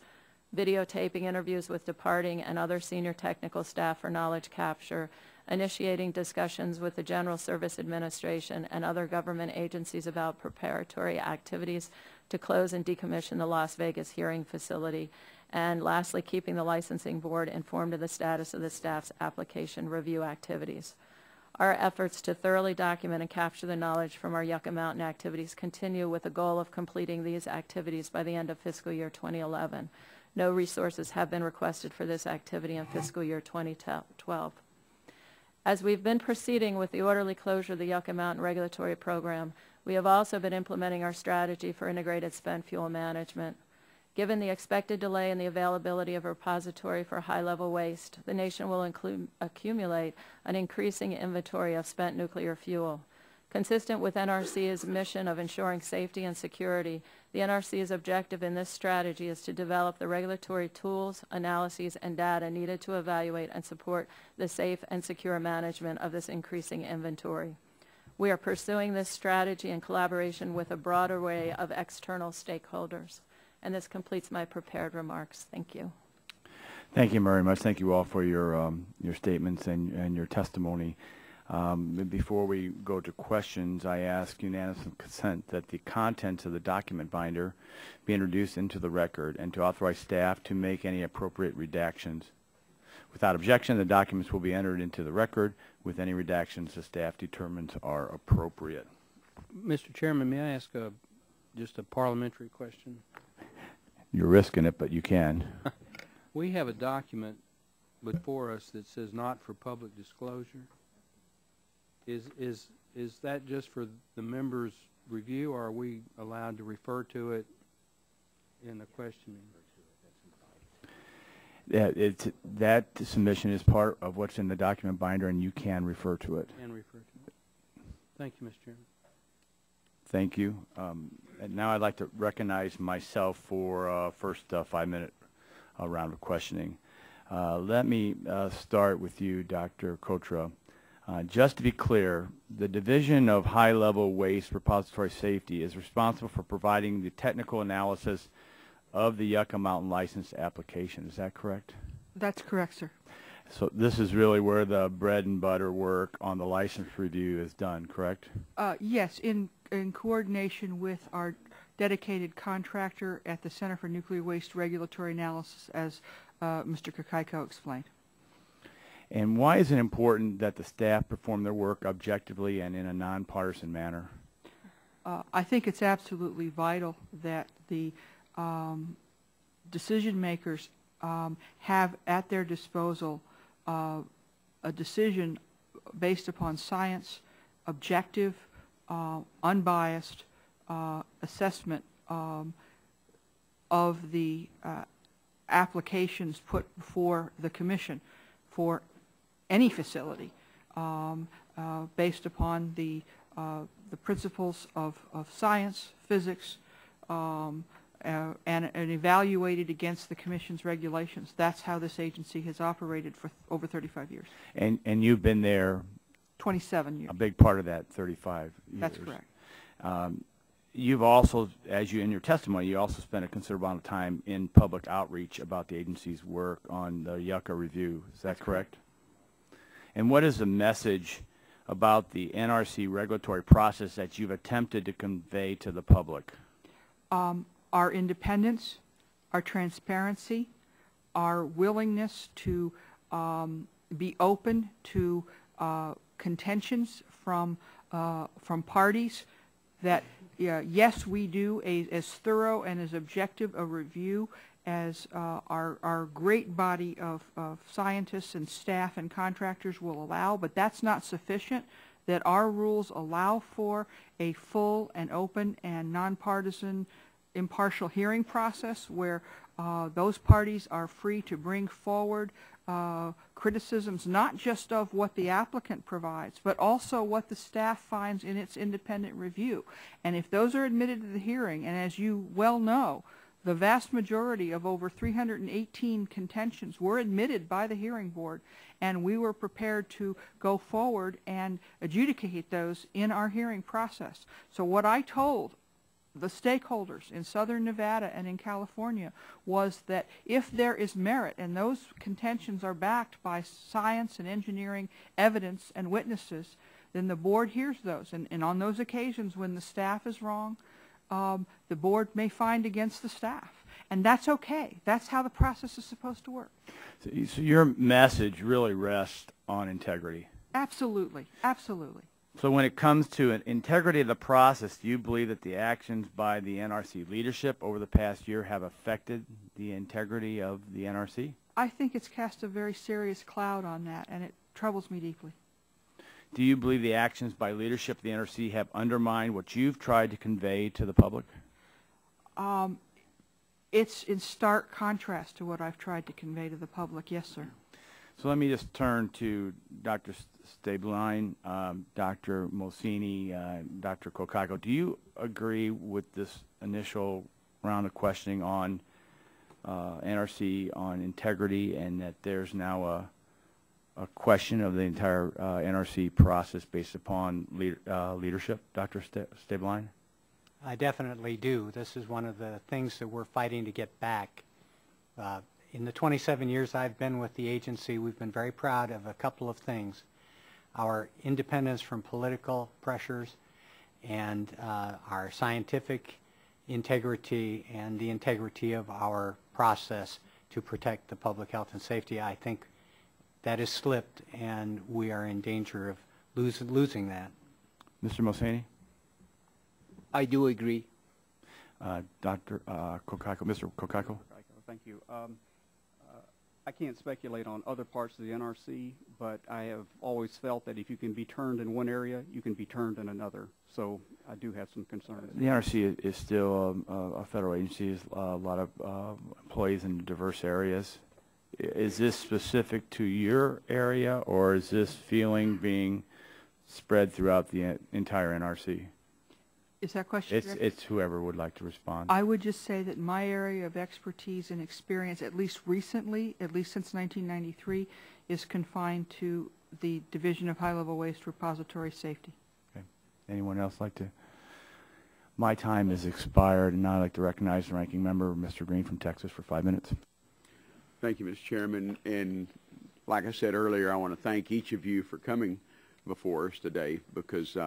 Speaker 9: Videotaping interviews with departing and other senior technical staff for knowledge capture, initiating discussions with the General Service Administration and other government agencies about preparatory activities to close and decommission the Las Vegas hearing facility, and lastly, keeping the licensing board informed of the status of the staff's application review activities. Our efforts to thoroughly document and capture the knowledge from our Yucca Mountain activities continue with the goal of completing these activities by the end of fiscal year 2011. No resources have been requested for this activity in fiscal year 2012. As we've been proceeding with the orderly closure of the Yucca Mountain Regulatory Program, we have also been implementing our strategy for integrated spent fuel management. Given the expected delay in the availability of a repository for high-level waste, the nation will accumulate an increasing inventory of spent nuclear fuel. Consistent with NRC's mission of ensuring safety and security, the NRC's objective in this strategy is to develop the regulatory tools, analyses, and data needed to evaluate and support the safe and secure management of this increasing inventory. We are pursuing this strategy in collaboration with a broad array of external stakeholders. And this completes my prepared remarks. Thank you.
Speaker 1: Thank you very much. Thank you all for your statements and your testimony. Before we go to questions, I ask unanimous consent that the contents of the document binder be introduced into the record and to authorize staff to make any appropriate redactions. Without objection, the documents will be entered into the record with any redactions the staff determines are appropriate.
Speaker 10: Mr. Chairman, may I ask just a parliamentary question?
Speaker 1: You're risking it, but you can.
Speaker 10: We have a document before us that says not for public disclosure. Is that just for the members' review, or are we allowed to refer to it in the questioning?
Speaker 1: Yeah, that submission is part of what's in the document binder, and you can refer to it.
Speaker 10: Can refer to it. Thank you, Mr. Chairman.
Speaker 1: Thank you. And now I'd like to recognize myself for first 5-minute round of questioning. Let me start with you, Dr. Kotra. Just to be clear, the Division of High-Level Waste Repository Safety is responsible for providing the technical analysis of the Yucca Mountain license application. Is that correct?
Speaker 5: That's correct, sir.
Speaker 1: So this is really where the bread and butter work on the license review is done, correct?
Speaker 5: Yes, in coordination with our dedicated contractor at the Center for Nuclear Waste Regulatory Analysis, as Mr. Kokako explained.
Speaker 1: And why is it important that the staff perform their work objectively and in a nonpartisan manner?
Speaker 5: I think it's absolutely vital that the decision makers have at their disposal a decision based upon science, objective, unbiased assessment of the applications put before the Commission for any facility based upon the principles of science, physics, and evaluated against the Commission's regulations. That's how this agency has operated for over 35 years.
Speaker 1: And you've been there
Speaker 5: 27 years.
Speaker 1: A big part of that 35 years.
Speaker 5: That's correct.
Speaker 1: You've also, as you in your testimony, you also spent a considerable amount of time in public outreach about the agency's work on the Yucca review. Is that correct? And what is the message about the NRC regulatory process that you've attempted to convey to the public?
Speaker 5: our independence, our transparency, our willingness to be open to contentions from parties, that yes, we do as thorough and as objective a review as our great body of scientists and staff and contractors will allow, but that's not sufficient. That our rules allow for a full and open and nonpartisan, impartial hearing process where those parties are free to bring forward criticisms not just of what the applicant provides, but also what the staff finds in its independent review. And if those are admitted to the hearing, and as you well know, the vast majority of over 318 contentions were admitted by the hearing board, and we were prepared to go forward and adjudicate those in our hearing process. So what I told the stakeholders in Southern Nevada and in California was that if there is merit and those contentions are backed by science and engineering evidence and witnesses, then the board hears those. And on those occasions when the staff is wrong, the board may find against the staff. And that's okay. That's how the process is supposed to work.
Speaker 1: So your message really rests on integrity.
Speaker 5: Absolutely. Absolutely.
Speaker 1: So when it comes to integrity of the process, do you believe that the actions by the NRC leadership over the past year have affected the integrity of the NRC?
Speaker 5: I think it's cast a very serious cloud on that, and it troubles me deeply.
Speaker 1: Do you believe the actions by leadership of the NRC have undermined what you've tried to convey to the public?
Speaker 5: It's in stark contrast to what I've tried to convey to the public. Yes, sir.
Speaker 1: So let me just turn to Dr. Stabline, Dr. Mulsini, Dr. Kokako. Do you agree with this initial round of questioning on NRC on integrity, and that there's now a question of the entire NRC process based upon leadership, Dr. Stabline?
Speaker 6: I definitely do. This is one of the things that we're fighting to get back. In the 27 years I've been with the agency, we've been very proud of a couple of things. Our independence from political pressures and our scientific integrity and the integrity of our process to protect the public health and safety. I think that has slipped, and we are in danger of losing that.
Speaker 1: Mr. Mulsini?
Speaker 7: I do agree.
Speaker 1: Dr. Kokako, Mr. Kokako?
Speaker 8: Thank you. I can't speculate on other parts of the NRC, but I have always felt that if you can be turned in one area, you can be turned in another. So I do have some concerns.
Speaker 1: The NRC is still a federal agency. There's a lot of employees in diverse areas. Is this specific to your area, or is this feeling being spread throughout the entire NRC?
Speaker 5: Is that question?
Speaker 1: It's whoever would like to respond.
Speaker 5: I would just say that my area of expertise and experience, at least recently, at least since 1993, is confined to the Division of High-Level Waste Repository Safety.
Speaker 1: Okay. Anyone else like to? My time has expired, and now I'd like to recognize the ranking member, Mr. Green from Texas, for 5 minutes.
Speaker 2: Thank you, Mr. Chairman. And like I said earlier, I want to thank each of you for coming before us today, because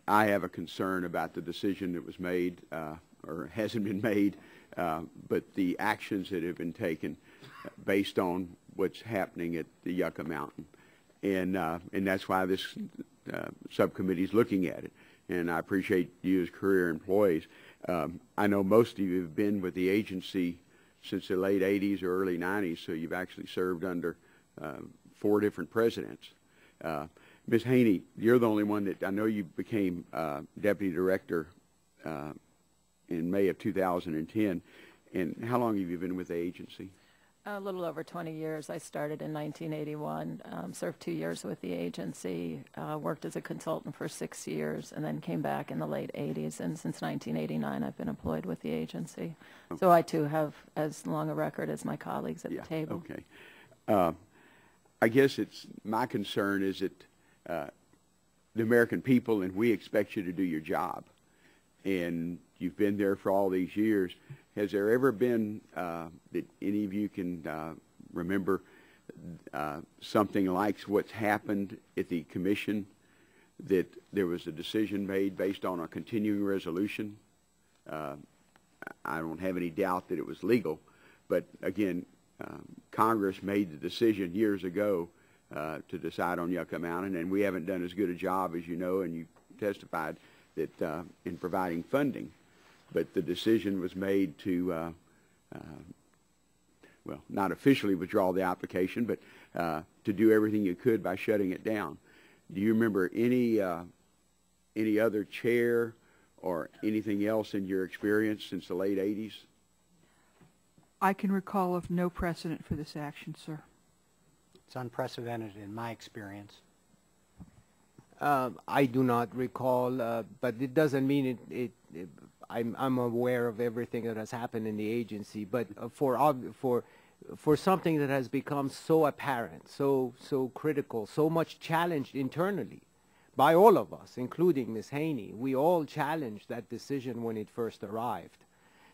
Speaker 2: I have a concern about the decision that was made or hasn't been made, but the actions that have been taken based on what's happening at the Yucca Mountain. And that's why this subcommittee is looking at it. And I appreciate you as career employees. I know most of you have been with the agency since the late 80s or early 90s, so you've actually served under 4 different presidents. Ms. Haney, you're the only one that I know you became Deputy Director in May of 2010. And how long have you been with the agency?
Speaker 9: A little over 20 years. I started in 1981, served 2 years with the agency, worked as a consultant for 6 years, and then came back in the late 80s. And since 1989, I've been employed with the agency. Okay. So I, too, have as long a record as my colleagues at the table.
Speaker 2: Okay. I guess my concern is that the American people, and we expect you to do your job. And you've been there for all these years. Has there ever been, that any of you can remember, something like what's happened at the commission, that there was a decision made based on a continuing resolution I don't have any doubt that it was legal, but again, Congress made the decision years ago to decide on Yucca Mountain, and we haven't done as good a job as you know, and you testified that in providing funding. But the decision was made to, well, not officially withdraw the application, but to do everything you could by shutting it down. Do you remember any other chair or anything else in your experience since the late 80s?
Speaker 5: I can recall of no precedent for this action, sir.
Speaker 6: It's unprecedented in my experience.
Speaker 7: I do not recall, but it doesn't mean I'm aware of everything that has happened in the agency. But for something that has become so apparent, so critical, so much challenged internally by all of us, including Ms. Haney, we all challenged that decision when it first arrived.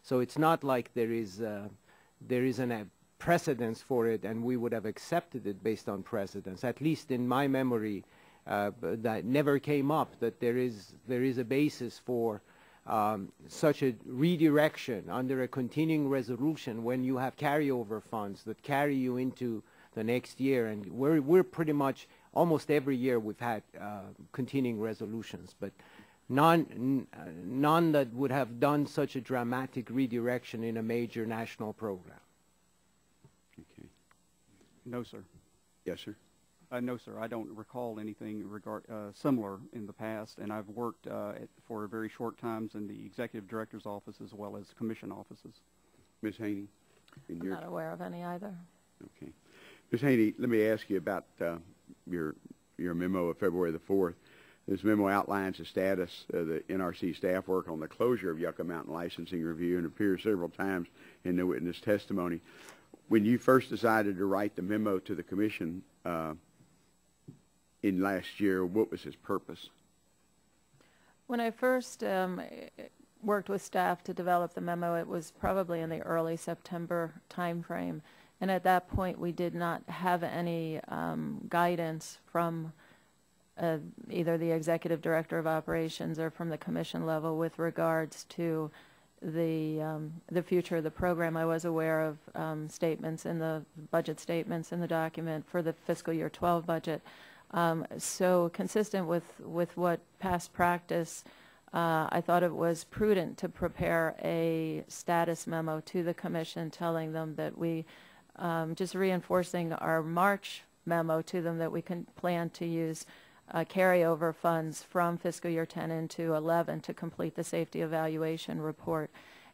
Speaker 7: So it's not like there isn't a precedence for it, and we would have accepted it based on precedence. At least in my memory, that never came up that there is a basis for such a redirection under a continuing resolution when you have carryover funds that carry you into the next year. And we're pretty much almost every year we've had continuing resolutions, but none that would have done such a dramatic redirection in a major national program.
Speaker 2: Okay.
Speaker 8: No, sir.
Speaker 2: Yes, sir.
Speaker 8: No, sir. I don't recall anything similar in the past, and I've worked for very short times in the executive director's office as well as commission offices.
Speaker 2: Ms. Haney?
Speaker 9: I'm not aware of any either.
Speaker 2: Okay. Ms. Haney, let me ask you about your memo of February the 4th. This memo outlines the status of the NRC staff work on the closure of Yucca Mountain licensing review and appears several times in the witness testimony. When you first decided to write the memo to the commission in last year, what was its purpose?
Speaker 9: When I first worked with staff to develop the memo, it was probably in the early September timeframe. And at that point, we did not have any guidance from either the executive director of operations or from the commission level with regards to the future of the program. I was aware of statements in the budget statements in the document for the fiscal year 12 budget. So consistent with what past practice, I thought it was prudent to prepare a status memo to the commission telling them that we, just reinforcing our March memo to them that we can plan to use carryover funds from fiscal year 10 into 11 to complete the safety evaluation report.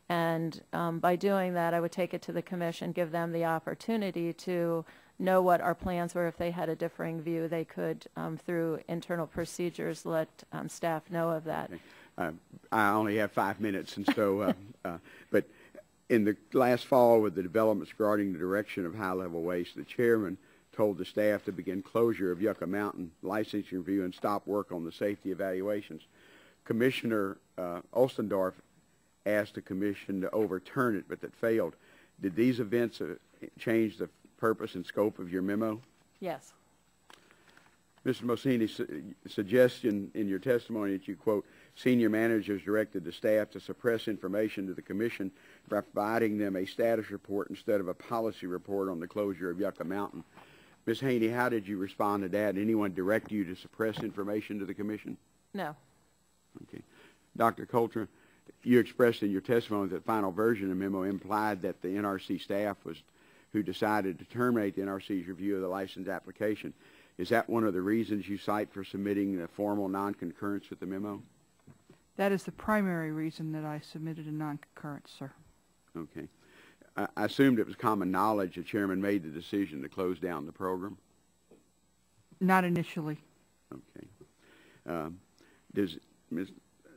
Speaker 9: And by doing that, I would take it to the commission, give them the opportunity to know what our plans were. If they had a differing view, they could, through internal procedures, let staff know of that.
Speaker 2: I only have 5 minutes, and so, but in the last fall with the developments regarding the direction of high-level waste, the chairman told the staff to begin closure of Yucca Mountain licensing review and stop work on the safety evaluations. Commissioner Ostendorf asked the commission to overturn it, but that failed. Did these events change the purpose and scope of your memo?
Speaker 9: Yes.
Speaker 2: Mr. Mosini's suggestion in your testimony that you, quote, senior managers directed the staff to suppress information to the commission by providing them a status report instead of a policy report on the closure of Yucca Mountain. Ms. Haney, how did you respond to that? Anyone direct you to suppress information to the commission?
Speaker 9: No.
Speaker 2: Okay. Dr. Coulter, you expressed in your testimony that the final version of the memo implied that the NRC staff was who decided to terminate the NRC's review of the license application. Is that one of the reasons you cite for submitting a formal non-concurrence with the memo?
Speaker 5: That is the primary reason that I submitted a non-concurrence, sir.
Speaker 2: Okay. I assumed it was common knowledge the chairman made the decision to close down the program?
Speaker 5: Not initially.
Speaker 2: Okay.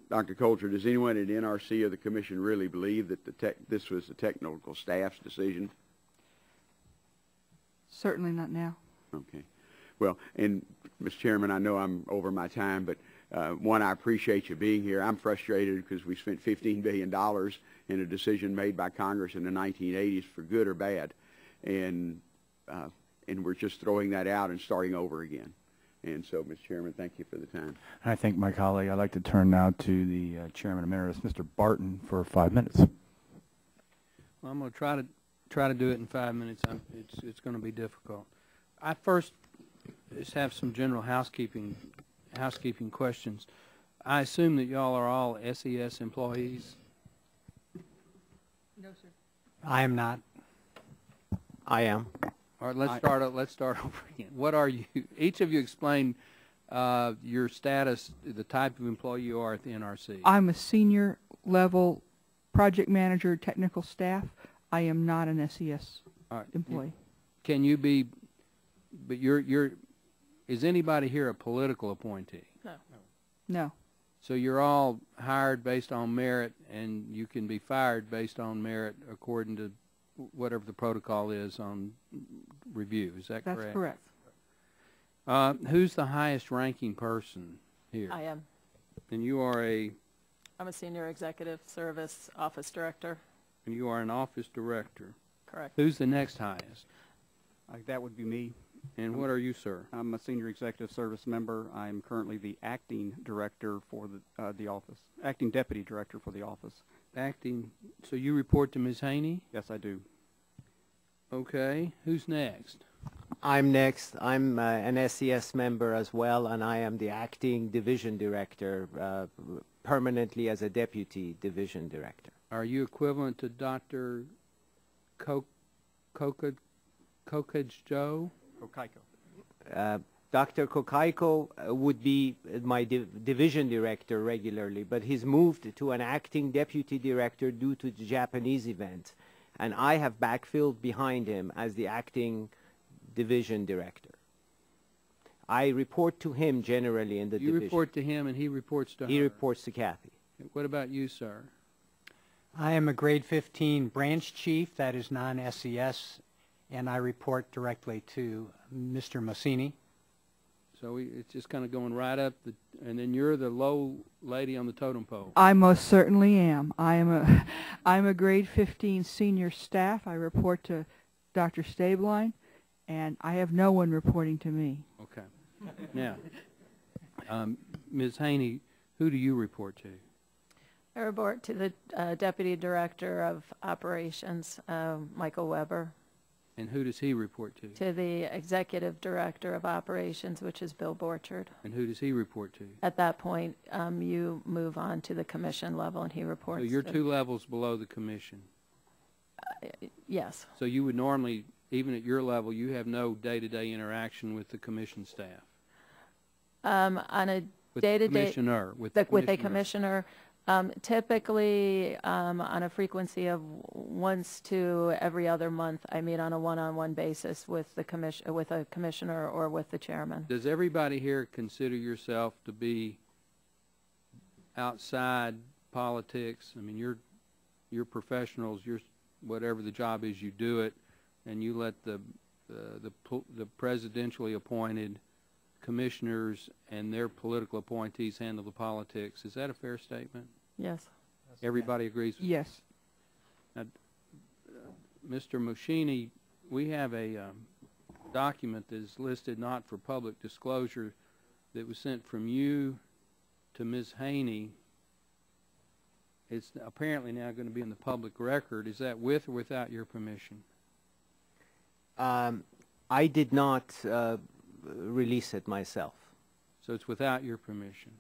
Speaker 2: Dr. Coulter, does anyone at NRC or the commission really believe that this was the technical staff's decision?
Speaker 5: Certainly not now.
Speaker 2: Okay. Well, and, Mr. Chairman, I know I'm over my time, but one, I appreciate you being here. I'm frustrated because we spent $15 billion in a decision made by Congress in the 1980s for good or bad, and we're just throwing that out and starting over again. And so, Mr. Chairman, thank you for the time.
Speaker 1: I thank my colleague. I'd like to turn now to the Chairman Emeritus, Mr. Barton, for 5 minutes.
Speaker 10: Well, I'm going to try to do it in 5 minutes. It's going to be difficult. I first just have some general housekeeping questions. I assume that y'all are all SES employees.
Speaker 5: No, sir.
Speaker 6: I am not.
Speaker 7: I am.
Speaker 10: All right, let's start over again. What are you? Each of you explain your status, the type of employee you are at the NRC.
Speaker 5: I'm a senior level project manager, technical staff. I am not an SES employee.
Speaker 10: Can you be? But you're. Is anybody here a political appointee?
Speaker 9: No.
Speaker 5: No.
Speaker 10: So you're all hired based on merit, and you can be fired based on merit according to whatever the protocol is on review. Is that correct?
Speaker 5: That's correct.
Speaker 10: Who's the highest ranking person here?
Speaker 9: I am.
Speaker 10: And you are
Speaker 9: I'm a senior executive service office director.
Speaker 10: And you are an office director.
Speaker 9: Correct.
Speaker 10: Who's the next highest?
Speaker 8: That would be me.
Speaker 10: And what are you, sir?
Speaker 8: I'm a senior executive service member. I'm currently the acting director for the office, acting deputy director for the office.
Speaker 10: Acting. So you report to Ms. Haney?
Speaker 8: Yes, I do.
Speaker 10: Okay. Who's next?
Speaker 7: I'm next. I'm an SES member as well, and I am the acting division director, permanently as a deputy division director.
Speaker 10: Are you equivalent to Dr. Kokako?
Speaker 8: Kokako.
Speaker 7: Dr. Kokako would be my division director regularly, but he's moved to an acting deputy director due to the Japanese event, and I have backfilled behind him as the acting division director. I report to him generally in the division.
Speaker 10: You report to him and he reports to her?
Speaker 7: He reports to Kathy.
Speaker 10: What about you, sir?
Speaker 6: I am a grade 15 branch chief, that is non-SES, and I report directly to Mr. Massini.
Speaker 10: So it's just kind of going right up, and then you're the low lady on the totem pole.
Speaker 5: I most certainly am. I'm a grade 15 senior staff. I report to Dr. Stabline, and I have no one reporting to me.
Speaker 10: Okay. Now, Ms. Haney, who do you report to?
Speaker 9: I report to the Deputy Director of Operations, Michael Weber.
Speaker 10: And who does he report to?
Speaker 9: To the Executive Director of Operations, which is Bill Borchard.
Speaker 10: And who does he report to?
Speaker 9: At that point, you move on to the commission level, and he reports.
Speaker 10: So you're 2 levels below the commission.
Speaker 9: Yes.
Speaker 10: So you would normally, even at your level, you have no day-to-day interaction with the commission staff?
Speaker 9: On a day-to-day... With a commissioner. Typically, on a frequency of once to every other month, I meet on a one-on-one basis with the with a commissioner or with the chairman.
Speaker 10: Does everybody here consider yourself to be outside politics? I mean, you're professionals. You're whatever the job is, you do it, and you let the presidentially appointed commissioners and their political appointees handle the politics. Is that a fair statement?
Speaker 9: Yes.
Speaker 10: Everybody agrees with
Speaker 5: Yes.
Speaker 10: that? Mr. Moschini, we have a document that is listed not for public disclosure that was sent from you to Ms. Haney. It's apparently now going to be in the public record. Is that with or without your permission?
Speaker 7: I did not release it myself.
Speaker 10: So it's without your permission?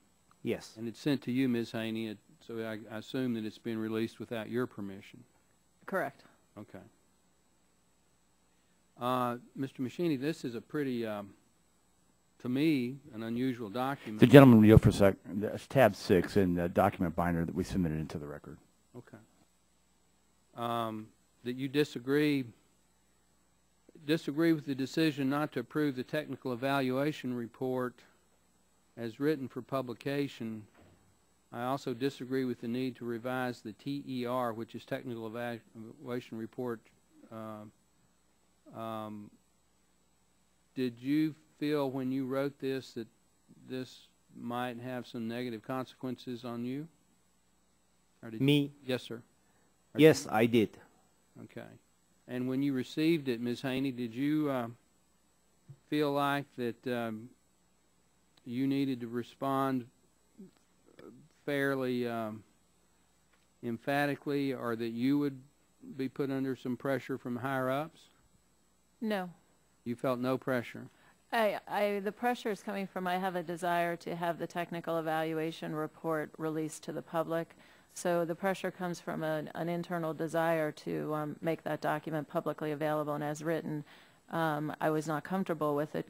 Speaker 7: Yes.
Speaker 10: And it's sent to you, Ms. Haney, so I assume that it's been released without your permission?
Speaker 9: Correct.
Speaker 10: Okay. Mr. Moschini, this is a pretty, to me, an unusual document.
Speaker 1: The gentleman will yield for a sec. That's tab 6 in the document binder that we submitted into the record.
Speaker 10: Okay. That you disagree with the decision not to approve the technical evaluation report as written for publication. I also disagree with the need to revise the TER, which is technical evaluation report. Did you feel when you wrote this that this might have some negative consequences on you? Or did
Speaker 7: Me?
Speaker 10: Yes, sir.
Speaker 7: Yes, I did.
Speaker 10: Okay. And when you received it, Ms. Haney, did you feel like that you needed to respond fairly emphatically, or that you would be put under some pressure from higher ups?
Speaker 9: No.
Speaker 10: You felt no pressure?
Speaker 9: The pressure is coming from, I have a desire to have the technical evaluation report released to the public. So the pressure comes from an internal desire to make that document publicly available, and as written, I was not comfortable with it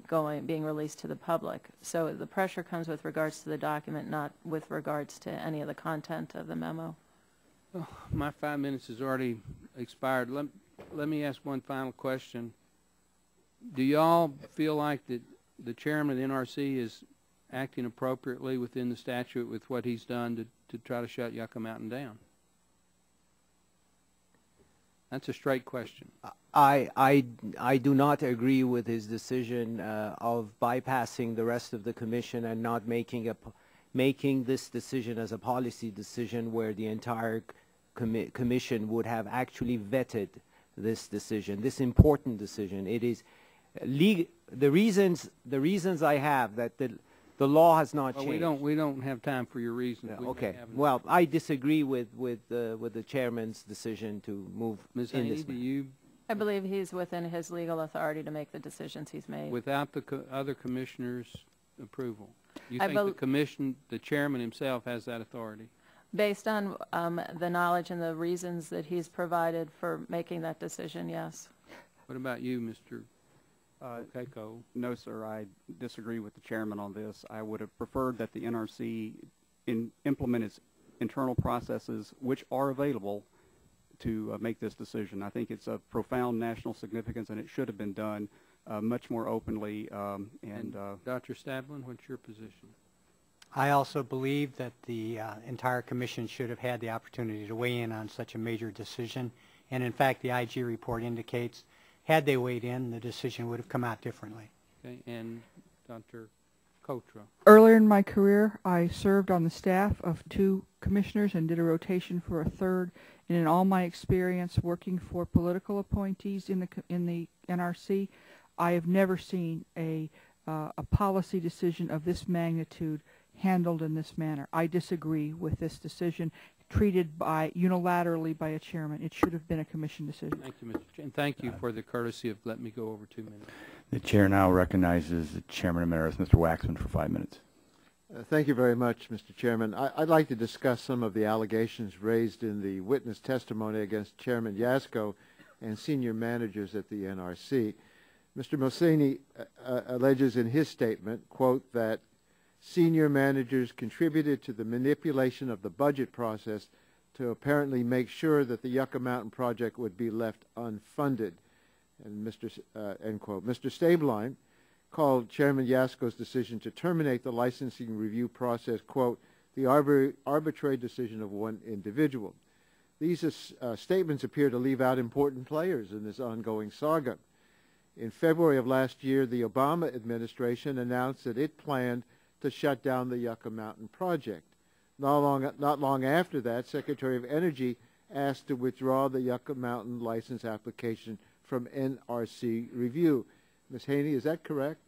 Speaker 9: being released to the public. So the pressure comes with regards to the document, not with regards to any of the content of the memo.
Speaker 10: Oh, my 5 minutes has already expired. Let me ask one final question. Do y'all feel like that the chairman of the NRC is acting appropriately within the statute with what he's done to try to shut Yucca Mountain down? That's a straight question.
Speaker 7: I do not agree with his decision of bypassing the rest of the commission and not making this decision as a policy decision where the entire commission would have actually vetted this decision, this important decision. It is the reasons I have that the law has not changed.
Speaker 10: We don't have time for your reasons.
Speaker 7: Yeah, okay. Well, I disagree with the chairman's decision to move
Speaker 10: Ms.
Speaker 7: in
Speaker 10: Haney,
Speaker 7: this
Speaker 10: do
Speaker 7: manner.
Speaker 10: you,
Speaker 9: I believe he's within his legal authority to make the decisions he's made.
Speaker 10: without the other commissioners' approval, you
Speaker 9: I
Speaker 10: think the chairman himself has that authority?
Speaker 9: Based on the knowledge and the reasons that he's provided for making that decision, yes.
Speaker 10: What about you, Mr. Kokako?
Speaker 8: No, sir. I disagree with the chairman on this. I would have preferred that the NRC implement its internal processes, which are available, to make this decision. I think it's of profound national significance, and it should have been done much more openly.
Speaker 10: Dr. Stablin, what's your position?
Speaker 6: I also believe that the entire commission should have had the opportunity to weigh in on such a major decision. And in fact, the IG report indicates, had they weighed in, the decision would have come out differently.
Speaker 10: Okay, and Dr. Kotra?
Speaker 5: Earlier in my career, I served on the staff of 2 commissioners and did a rotation for a third. And in all my experience working for political appointees in the NRC, I have never seen a policy decision of this magnitude handled in this manner. I disagree with this decision treated unilaterally by a chairman. It should have been a commission decision.
Speaker 10: Thank you, Mr. Chair, and thank you for the courtesy of letting me go over 2 minutes.
Speaker 1: The chair now recognizes the chairman emeritus, Mr. Waxman, for 5 minutes.
Speaker 4: Thank you very much, Mr. Chairman. I'd like to discuss some of the allegations raised in the witness testimony against Chairman Yasko and senior managers at the NRC. Mr. Mohseni alleges in his statement, quote, that senior managers contributed to the manipulation of the budget process to apparently make sure that the Yucca Mountain project would be left unfunded. And end quote. Mr. Stabline called Chairman Yasko's decision to terminate the licensing review process, quote, the arbitrary decision of one individual. These statements appear to leave out important players in this ongoing saga. In February of last year, the Obama administration announced that it planned to shut down the Yucca Mountain project. Not long after that, Secretary of Energy asked to withdraw the Yucca Mountain license application from NRC review. Ms. Haney, is that correct?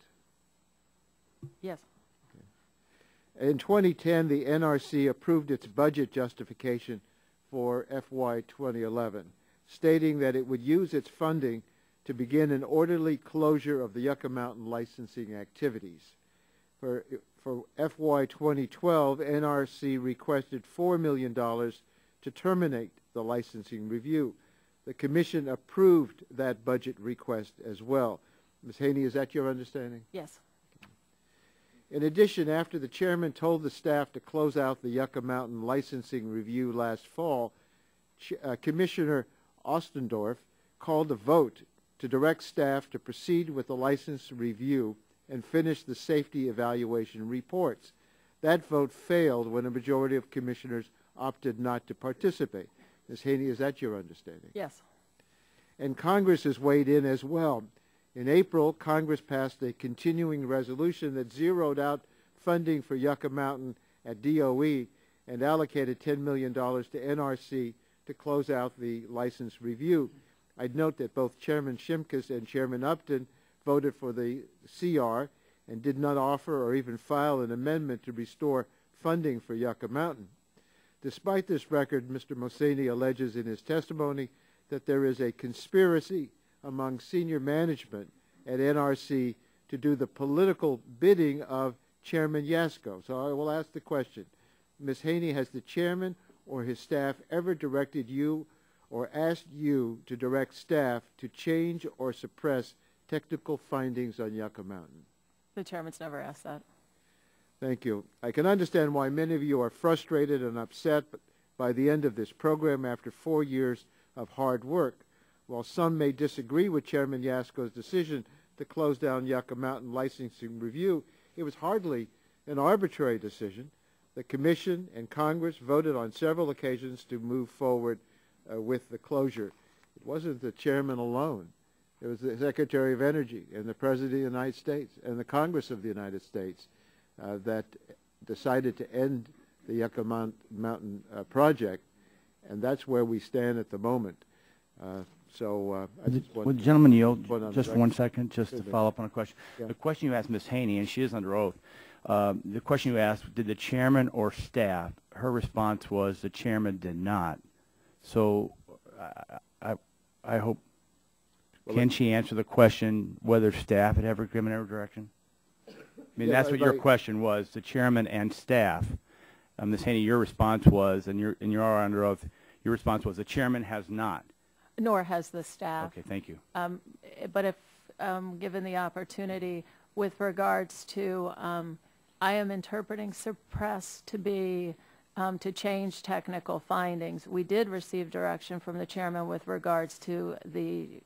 Speaker 9: Yes.
Speaker 4: Okay. In 2010, the NRC approved its budget justification for FY 2011, stating that it would use its funding to begin an orderly closure of the Yucca Mountain licensing activities. For FY 2012, NRC requested $4 million to terminate the licensing review. The Commission approved that budget request as well. Ms. Haney, is that your understanding?
Speaker 9: Yes.
Speaker 4: In addition, after the chairman told the staff to close out the Yucca Mountain licensing review last fall, Commissioner Ostendorf called a vote to direct staff to proceed with the license review and finish the safety evaluation reports. That vote failed when a majority of commissioners opted not to participate. Ms. Haney, is that your understanding?
Speaker 9: Yes.
Speaker 4: And Congress has weighed in as well. In April, Congress passed a continuing resolution that zeroed out funding for Yucca Mountain at DOE and allocated $10 million to NRC to close out the license review. I'd note that both Chairman Shimkus and Chairman Upton voted for the CR, and did not offer or even file an amendment to restore funding for Yucca Mountain. Despite this record, Mr. Mohseni alleges in his testimony that there is a conspiracy among senior management at NRC to do the political bidding of Chairman Yasko. So I will ask the question, Ms. Haney, has the chairman or his staff ever directed you or asked you to direct staff to change or suppress technical findings on Yucca Mountain?
Speaker 9: The chairman's never asked that.
Speaker 4: Thank you. I can understand why many of you are frustrated and upset by the end of this program after 4 years of hard work. While some may disagree with Chairman Yasko's decision to close down Yucca Mountain licensing review, it was hardly an arbitrary decision. The Commission and Congress voted on several occasions to move forward with the closure. It wasn't the chairman alone. It was the Secretary of Energy and the President of the United States and the Congress of the United States that decided to end the Yucca Mountain project, and that's where we stand at the moment. I just want
Speaker 1: Would the gentleman yield
Speaker 4: on
Speaker 1: just
Speaker 4: record.
Speaker 1: 1 second, just to follow up on a question?
Speaker 4: Yeah.
Speaker 1: The question you asked Ms. Haney, and she is under oath, the question you asked, did the chairman or staff, her response was the chairman did not. So I hope, can she answer the question whether staff had ever given her direction? I mean,
Speaker 4: Yeah,
Speaker 1: that's what your question was, the chairman and staff. Ms. Haney, your response was, and you are under oath, your response was the chairman has not.
Speaker 9: Nor has the staff.
Speaker 1: Okay, thank you.
Speaker 9: But if given the opportunity, with regards to, I am interpreting suppress to be to change technical findings. We did receive direction from the chairman with regards to the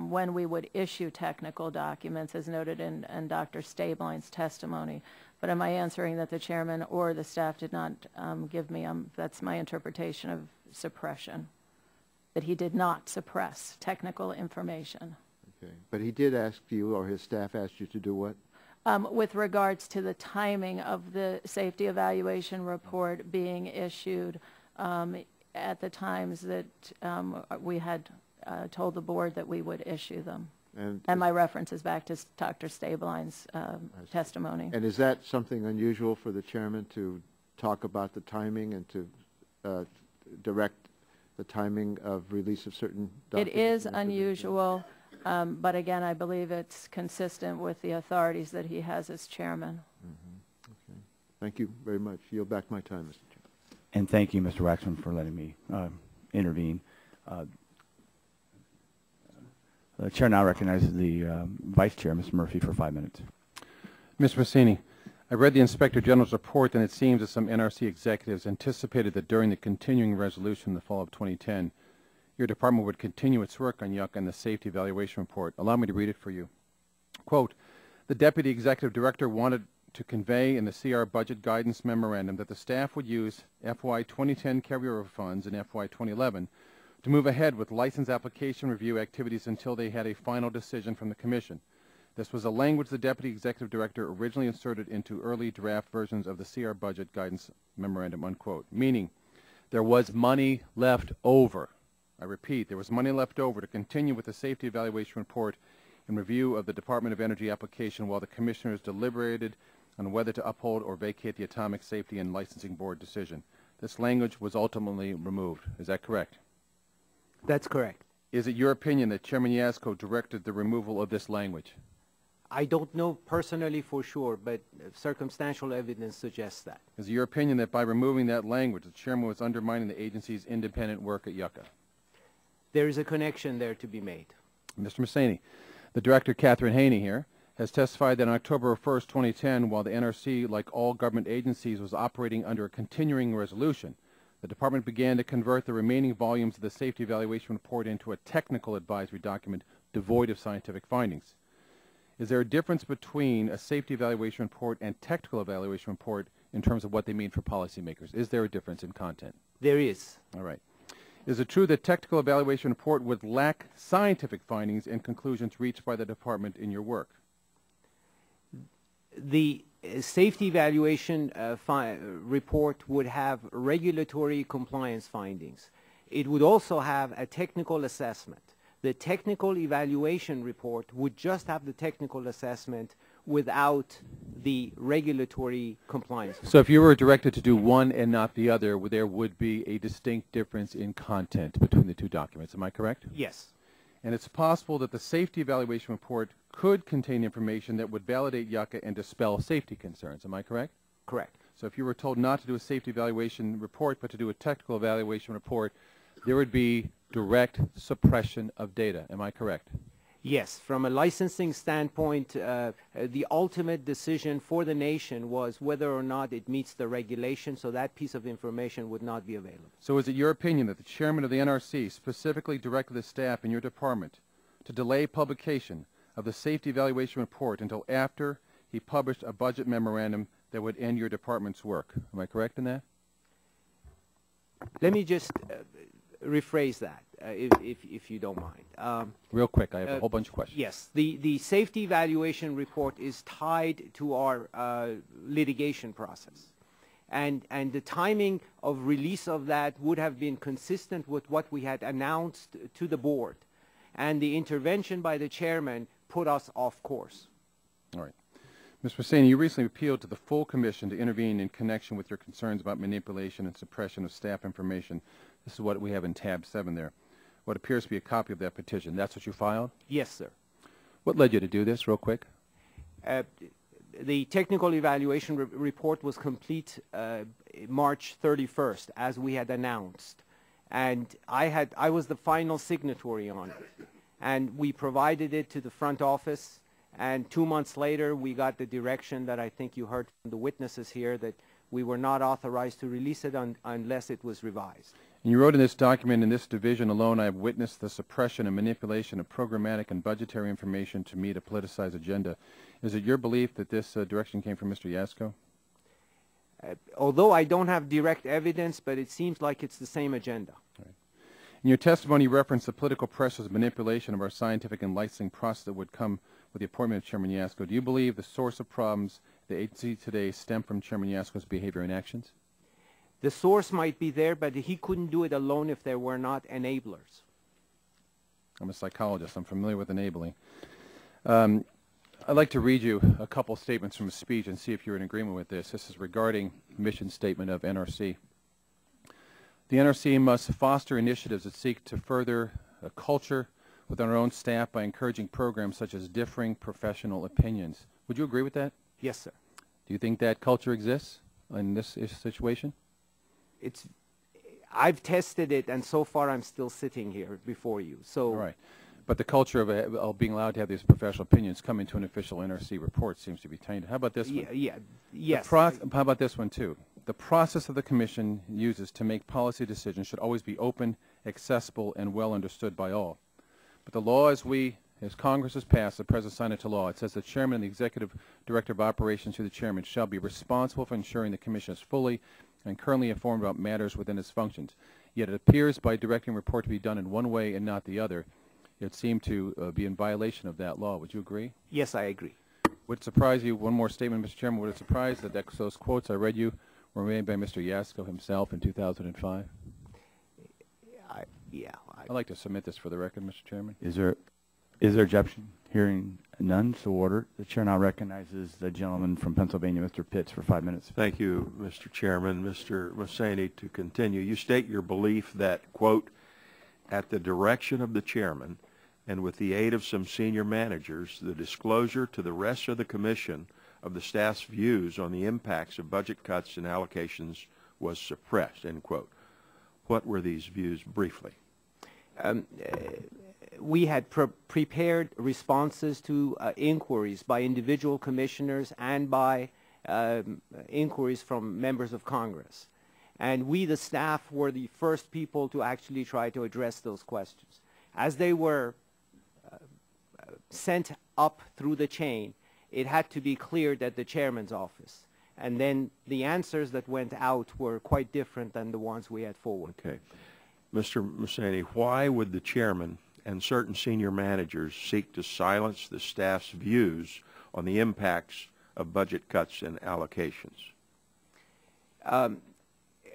Speaker 9: when we would issue technical documents, as noted in Dr. Stabline's testimony. But am I answering that the chairman or the staff did not give me? That's my interpretation of suppression, that he did not suppress technical information.
Speaker 4: Okay. But he did ask you, or his staff asked you to do what?
Speaker 9: With regards to the timing of the safety evaluation report being issued at the times that we had told the board that we would issue them. And my reference is back to Dr. Stabline's testimony.
Speaker 4: And is that something unusual for the chairman to talk about the timing and to direct the timing of release of certain documents?
Speaker 9: It is unusual. But again, I believe it's consistent with the authorities that he has as chairman.
Speaker 4: Mm-hmm. Okay. Thank you very much. Yield back my time, Mr. Chairman.
Speaker 1: And thank you, Mr. Waxman, for letting me intervene. The chair now recognizes the vice chair, Mr. Murphy, for 5 minutes.
Speaker 3: Mr. Mohseni, I read the Inspector General's report, and it seems that some NRC executives anticipated that during the continuing resolution in the fall of 2010, your department would continue its work on Yucca and the safety evaluation report. Allow me to read it for you. Quote, the Deputy Executive Director wanted to convey in the CR budget guidance memorandum that the staff would use FY 2010 carryover funds in FY 2011 to move ahead with license application review activities until they had a final decision from the Commission. This was a language the Deputy Executive Director originally inserted into early draft versions of the CR budget guidance memorandum, unquote, meaning there was money left over. I repeat, there was money left over to continue with the safety evaluation report and review of the Department of Energy application while the commissioners deliberated on whether to uphold or vacate the Atomic Safety and Licensing Board decision. This language was ultimately removed. Is that correct?
Speaker 7: That's correct.
Speaker 3: Is it your opinion that Chairman Yasko directed the removal of this language?
Speaker 7: I don't know personally for sure, but circumstantial evidence suggests that.
Speaker 3: Is it your opinion that by removing that language, the chairman was undermining the agency's independent work at Yucca?
Speaker 7: There is a connection there to be made.
Speaker 3: Mr. Mohseni, the director, Katherine Haney here, has testified that on October 1st, 2010, while the NRC, like all government agencies, was operating under a continuing resolution, the department began to convert the remaining volumes of the safety evaluation report into a technical advisory document devoid of scientific findings. Is there a difference between a safety evaluation report and technical evaluation report in terms of what they mean for policymakers? Is there a difference in content?
Speaker 7: There is.
Speaker 3: All right. Is it true that technical evaluation report would lack scientific findings and conclusions reached by the department in your work?
Speaker 7: The safety evaluation report would have regulatory compliance findings. It would also have a technical assessment. The technical evaluation report would just have the technical assessment without the regulatory compliance.
Speaker 3: So if you were directed to do one and not the other, there would be a distinct difference in content between the two documents. Am I correct?
Speaker 7: Yes.
Speaker 3: And it's possible that the safety evaluation report could contain information that would validate Yucca and dispel safety concerns. Am I correct?
Speaker 7: Correct.
Speaker 3: So if you were told not to do a safety evaluation report but to do a technical evaluation report, there would be direct suppression of data. Am I correct?
Speaker 7: Yes. From a licensing standpoint, the ultimate decision for the nation was whether or not it meets the regulation, so that piece of information would not be available.
Speaker 3: So is it your opinion that the chairman of the NRC specifically directed the staff in your department to delay publication of the safety evaluation report until after he published a budget memorandum that would end your department's work? Am I correct in that?
Speaker 7: Let me just rephrase that, if you don't mind.
Speaker 3: Real quick, I have a whole bunch of questions.
Speaker 7: Yes, the safety evaluation report is tied to our litigation process. And the timing of release of that would have been consistent with what we had announced to the board. And the intervention by the chairman put us off course.
Speaker 3: All right. Mr. Massani, you recently appealed to the full commission to intervene in connection with your concerns about manipulation and suppression of staff information. This is what we have in tab 7 there. What appears to be a copy of that petition. That's what you filed?
Speaker 7: Yes, sir.
Speaker 3: What led you to do this, real quick?
Speaker 7: The technical evaluation report was complete March 31st, as we had announced. And I was the final signatory on it. And we provided it to the front office. And 2 months later, we got the direction that I think you heard from the witnesses here that we were not authorized to release it unless it was revised.
Speaker 3: And you wrote in this document, in this division alone, I have witnessed the suppression and manipulation of programmatic and budgetary information to meet a politicized agenda. Is it your belief that this direction came from Mr. Yasko?
Speaker 7: Although I don't have direct evidence, but it seems like it's the same agenda.
Speaker 3: Right. In your testimony, you referenced the political pressures and manipulation of our scientific and licensing process that would come with the appointment of Chairman Yasko. Do you believe the source of problems at the agency today stem from Chairman Yasko's behavior and actions?
Speaker 7: The source might be there, but he couldn't do it alone if there were not enablers.
Speaker 3: I'm a psychologist. I'm familiar with enabling. I'd like to read you a couple statements from a speech and see if you're in agreement with this. This is regarding the mission statement of NRC. The NRC must foster initiatives that seek to further a culture within our own staff by encouraging programs such as differing professional opinions. Would you agree with that?
Speaker 7: Yes, sir.
Speaker 3: Do you think that culture exists in this situation?
Speaker 7: I've tested it, and so far I'm still sitting here before you. So.
Speaker 3: All right. But the culture of being allowed to have these professional opinions come into an official NRC report seems to be tainted. How about this one?
Speaker 7: Yes.
Speaker 3: How about this one, too? The process of the Commission uses to make policy decisions should always be open, accessible, and well understood by all. But the law as Congress has passed, the President signed it to law, it says the Chairman and the Executive Director of Operations through the Chairman shall be responsible for ensuring the Commission is fully and currently informed about matters within its functions. Yet it appears by directing a report to be done in one way and not the other, it seemed to be in violation of that law. Would you agree?
Speaker 7: Yes, I agree.
Speaker 3: Would it surprise you, one more statement, Mr. Chairman, would it surprise that those quotes I read you were made by Mr. Yasko himself in 2005? I'd like to submit this for the record, Mr. Chairman.
Speaker 11: Is there objection? Hearing none, so ordered. The chair now recognizes the gentleman from Pennsylvania, Mr. Pitts, for 5 minutes.
Speaker 12: Thank you, Mr. Chairman. Mr. Massani, to continue, you state your belief that, quote, at the direction of the chairman and with the aid of some senior managers, the disclosure to the rest of the commission of the staff's views on the impacts of budget cuts and allocations was suppressed, end quote. What were these views briefly?
Speaker 7: We had prepared responses to inquiries by individual commissioners and by inquiries from members of Congress. And we, the staff, were the first people to actually try to address those questions. As they were sent up through the chain, it had to be cleared at the chairman's office. And then the answers that went out were quite different than the ones we had forward.
Speaker 12: Okay. Mr. Massani, why would the chairman and certain senior managers seek to silence the staff's views on the impacts of budget cuts and allocations?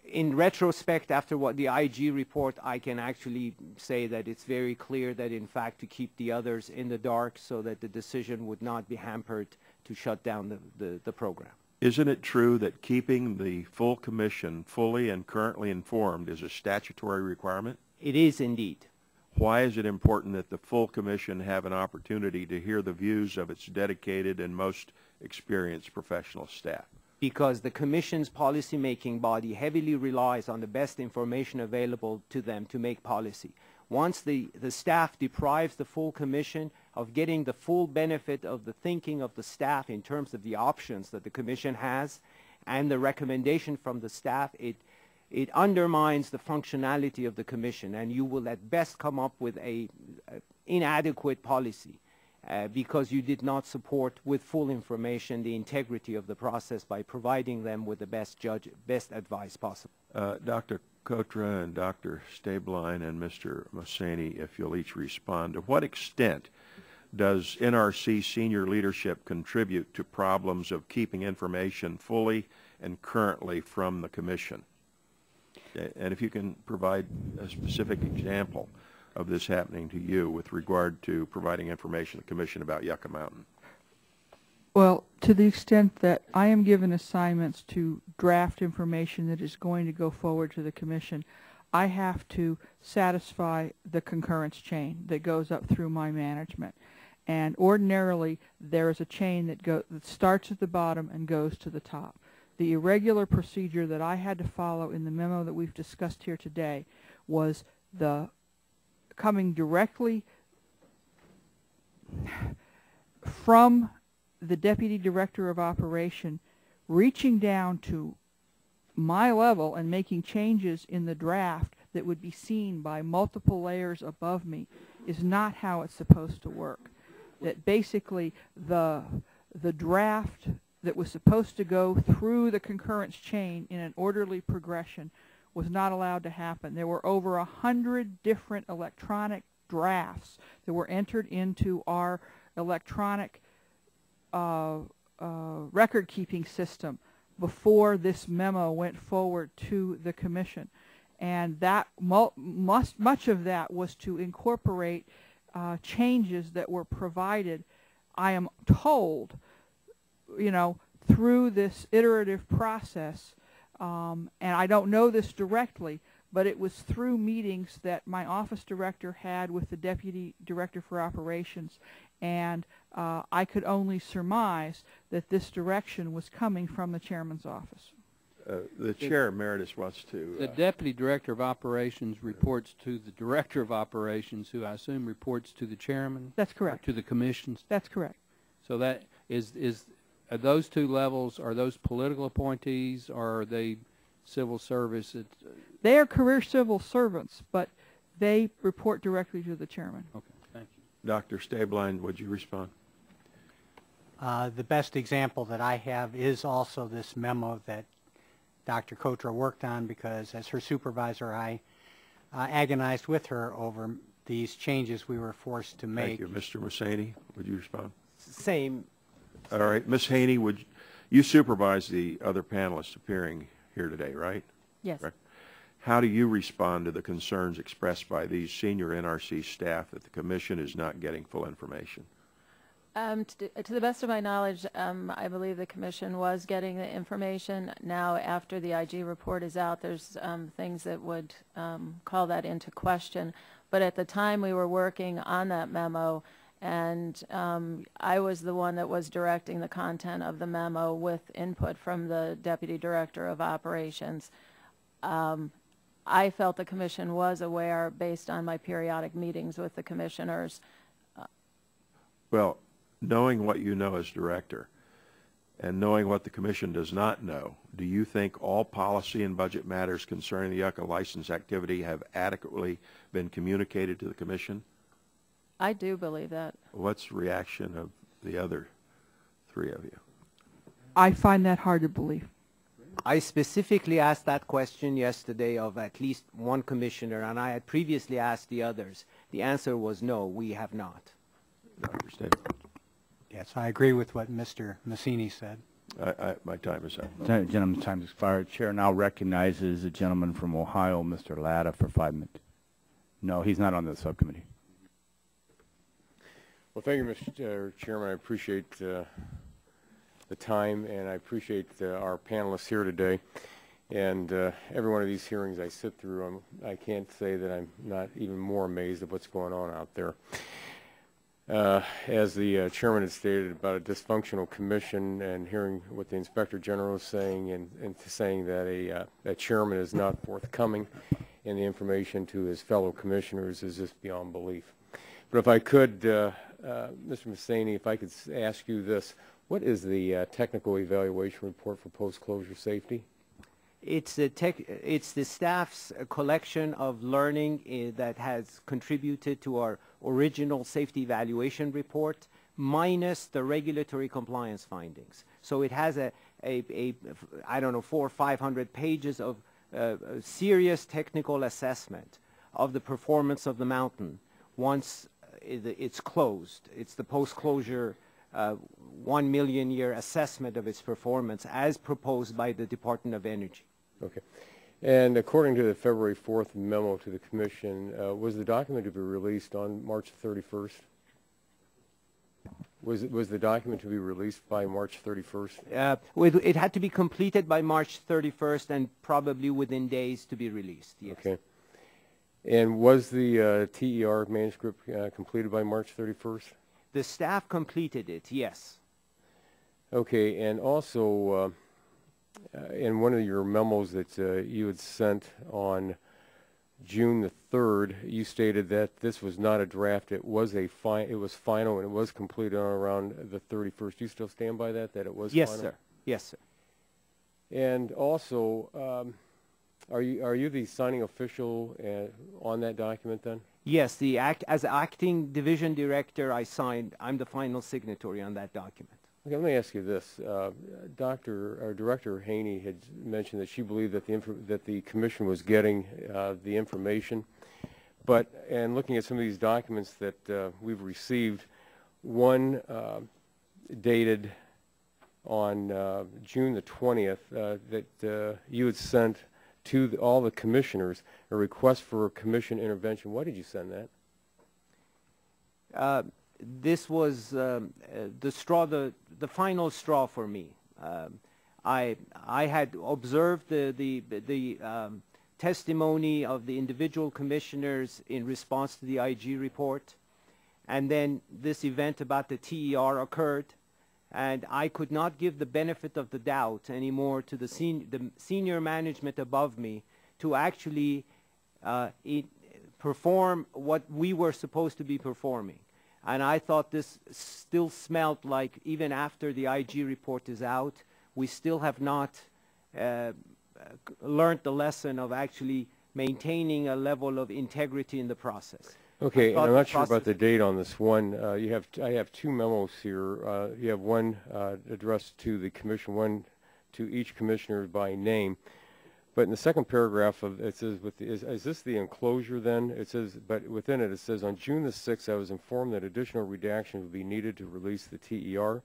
Speaker 7: In retrospect, after what the IG report, I can actually say that it's very clear that, in fact, to keep the others in the dark so that the decision would not be hampered to shut down the program.
Speaker 12: Isn't it true that keeping the full commission fully and currently informed is a statutory requirement?
Speaker 7: It is indeed.
Speaker 12: Why is it important that the full commission have an opportunity to hear the views of its dedicated and most experienced professional staff?
Speaker 7: Because the Commission's policy-making body heavily relies on the best information available to them to make policy. Once the staff deprives the full Commission of getting the full benefit of the thinking of the staff in terms of the options that the Commission has and the recommendation from the staff, it undermines the functionality of the Commission, and you will at best come up with a inadequate policy. Because you did not support with full information the integrity of the process by providing them with the best advice possible.
Speaker 12: Dr. Kotra and Dr. Stabline and Mr. Mossani, if you'll each respond, to what extent does NRC senior leadership contribute to problems of keeping information fully and currently from the Commission? And if you can provide a specific example of this happening to you with regard to providing information to the Commission about Yucca Mountain.
Speaker 5: Well, to the extent that I am given assignments to draft information that is going to go forward to the Commission, I have to satisfy the concurrence chain that goes up through my management. And ordinarily, there is a chain that starts at the bottom and goes to the top. The irregular procedure that I had to follow in the memo that we've discussed here today was the coming directly from the Deputy Director of Operation, reaching down to my level and making changes in the draft that would be seen by multiple layers above me is not how it's supposed to work. That basically the draft that was supposed to go through the concurrence chain in an orderly progression was not allowed to happen. There were over 100 different electronic drafts that were entered into our electronic record-keeping system before this memo went forward to the Commission. And that much of that was to incorporate changes that were provided, I am told, through this iterative process. And I don't know this directly, but it was through meetings that my office director had with the Deputy Director for Operations, and I could only surmise that this direction was coming from the Chairman's office.
Speaker 12: The Chair Emeritus wants to...
Speaker 10: The Deputy Director of Operations reports to the Director of Operations, who I assume reports to the Chairman?
Speaker 5: That's correct.
Speaker 10: To the Commissions?
Speaker 5: That's correct.
Speaker 10: So that are those two levels, are those political appointees, or are they civil service?
Speaker 5: They are career civil servants, but they report directly to the Chairman.
Speaker 10: Okay, thank you.
Speaker 12: Dr. Stabline, would you respond?
Speaker 6: The best example that I have is also this memo that Dr. Kotra worked on, because as her supervisor, I agonized with her over these changes we were forced to make.
Speaker 12: Thank you. Mr. Mossani, would you respond?
Speaker 7: Same.
Speaker 12: All right. Ms. Haney, would you supervise the other panelists appearing here today, right?
Speaker 9: Yes.
Speaker 12: Right. How do you respond to the concerns expressed by these senior NRC staff that the Commission is not getting full information?
Speaker 9: To the best of my knowledge, I believe the Commission was getting the information. Now, after the IG report is out, there's things that would call that into question. But at the time we were working on that memo, and I was the one that was directing the content of the memo with input from the Deputy Director of Operations. I felt the Commission was aware, based on my periodic meetings with the Commissioners.
Speaker 12: Well, knowing what you know as Director and knowing what the Commission does not know, do you think all policy and budget matters concerning the Yucca license activity have adequately been communicated to the Commission?
Speaker 9: I do believe that.
Speaker 12: What's the reaction of the other three of you?
Speaker 5: I find that hard to believe.
Speaker 7: I specifically asked that question yesterday of at least one commissioner, and I had previously asked the others. The answer was no, we have not.
Speaker 12: Dr. Stabile.
Speaker 6: Yes, I agree with what Mr. Mossani said.
Speaker 12: My time is up.
Speaker 11: Gentleman's time has expired. Chair now recognizes a gentleman from Ohio, Mr. Latta, for 5 minutes. No, he's not on the subcommittee.
Speaker 13: Well, thank you, Mr. Chairman. I appreciate the time, and I appreciate our panelists here today. And every one of these hearings I sit through, I can't say that I'm not even more amazed at what's going on out there. As the chairman had stated about a dysfunctional commission, and hearing what the inspector general is saying, and saying that a chairman is not forthcoming in the information to his fellow commissioners, is just beyond belief. But if I could, Mr. Massaney, if I could ask you this, what is the technical evaluation report for post-closure safety?
Speaker 7: It's the staff's collection of learning that has contributed to our original safety evaluation report, minus the regulatory compliance findings. So it has I don't know, 400 or 500 pages of serious technical assessment of the performance of the mountain once it's closed. It's the post-closure 1 million year assessment of its performance as proposed by the Department of Energy.
Speaker 13: Okay. And according to the February 4th memo to the Commission, was the document to be released on March 31st? Was the document to be released by March 31st?
Speaker 7: It had to be completed by March 31st and probably within days to be released, yes.
Speaker 13: Okay. And was the TER manuscript completed by March 31st?
Speaker 7: The staff completed it, yes.
Speaker 13: Okay, and also in one of your memos that you had sent on June the 3rd, you stated that this was not a draft. It was it was final, and it was completed on around the 31st. Do you still stand by that? That it was
Speaker 7: yes,
Speaker 13: final?
Speaker 7: Sir. Yes, sir.
Speaker 13: And also, are you the signing official on that document then?
Speaker 7: Yes, as acting division director, I'm the final signatory on that document.
Speaker 13: Okay, let me ask you this. Director Haney had mentioned that she believed that the Commission was getting the information, but looking at some of these documents that we've received, one dated on June the 20th that you had sent to all the commissioners a request for Commission intervention. Why did you send that?
Speaker 7: This was the final straw for me. I had observed the testimony of the individual commissioners in response to the IG report, and then this event about the TER occurred, and I could not give the benefit of the doubt anymore to the senior management above me to actually perform what we were supposed to be performing. And I thought this still smelled like, even after the IG report is out, we still have not learned the lesson of actually maintaining a level of integrity in the process.
Speaker 13: Okay, and I'm not sure about the date on this one. I have two memos here. You have one addressed to the Commission, one to each commissioner by name. But in the second paragraph of it says, is this the enclosure then? It says, but within it says, on June the 6th, I was informed that additional redactions would be needed to release the TER.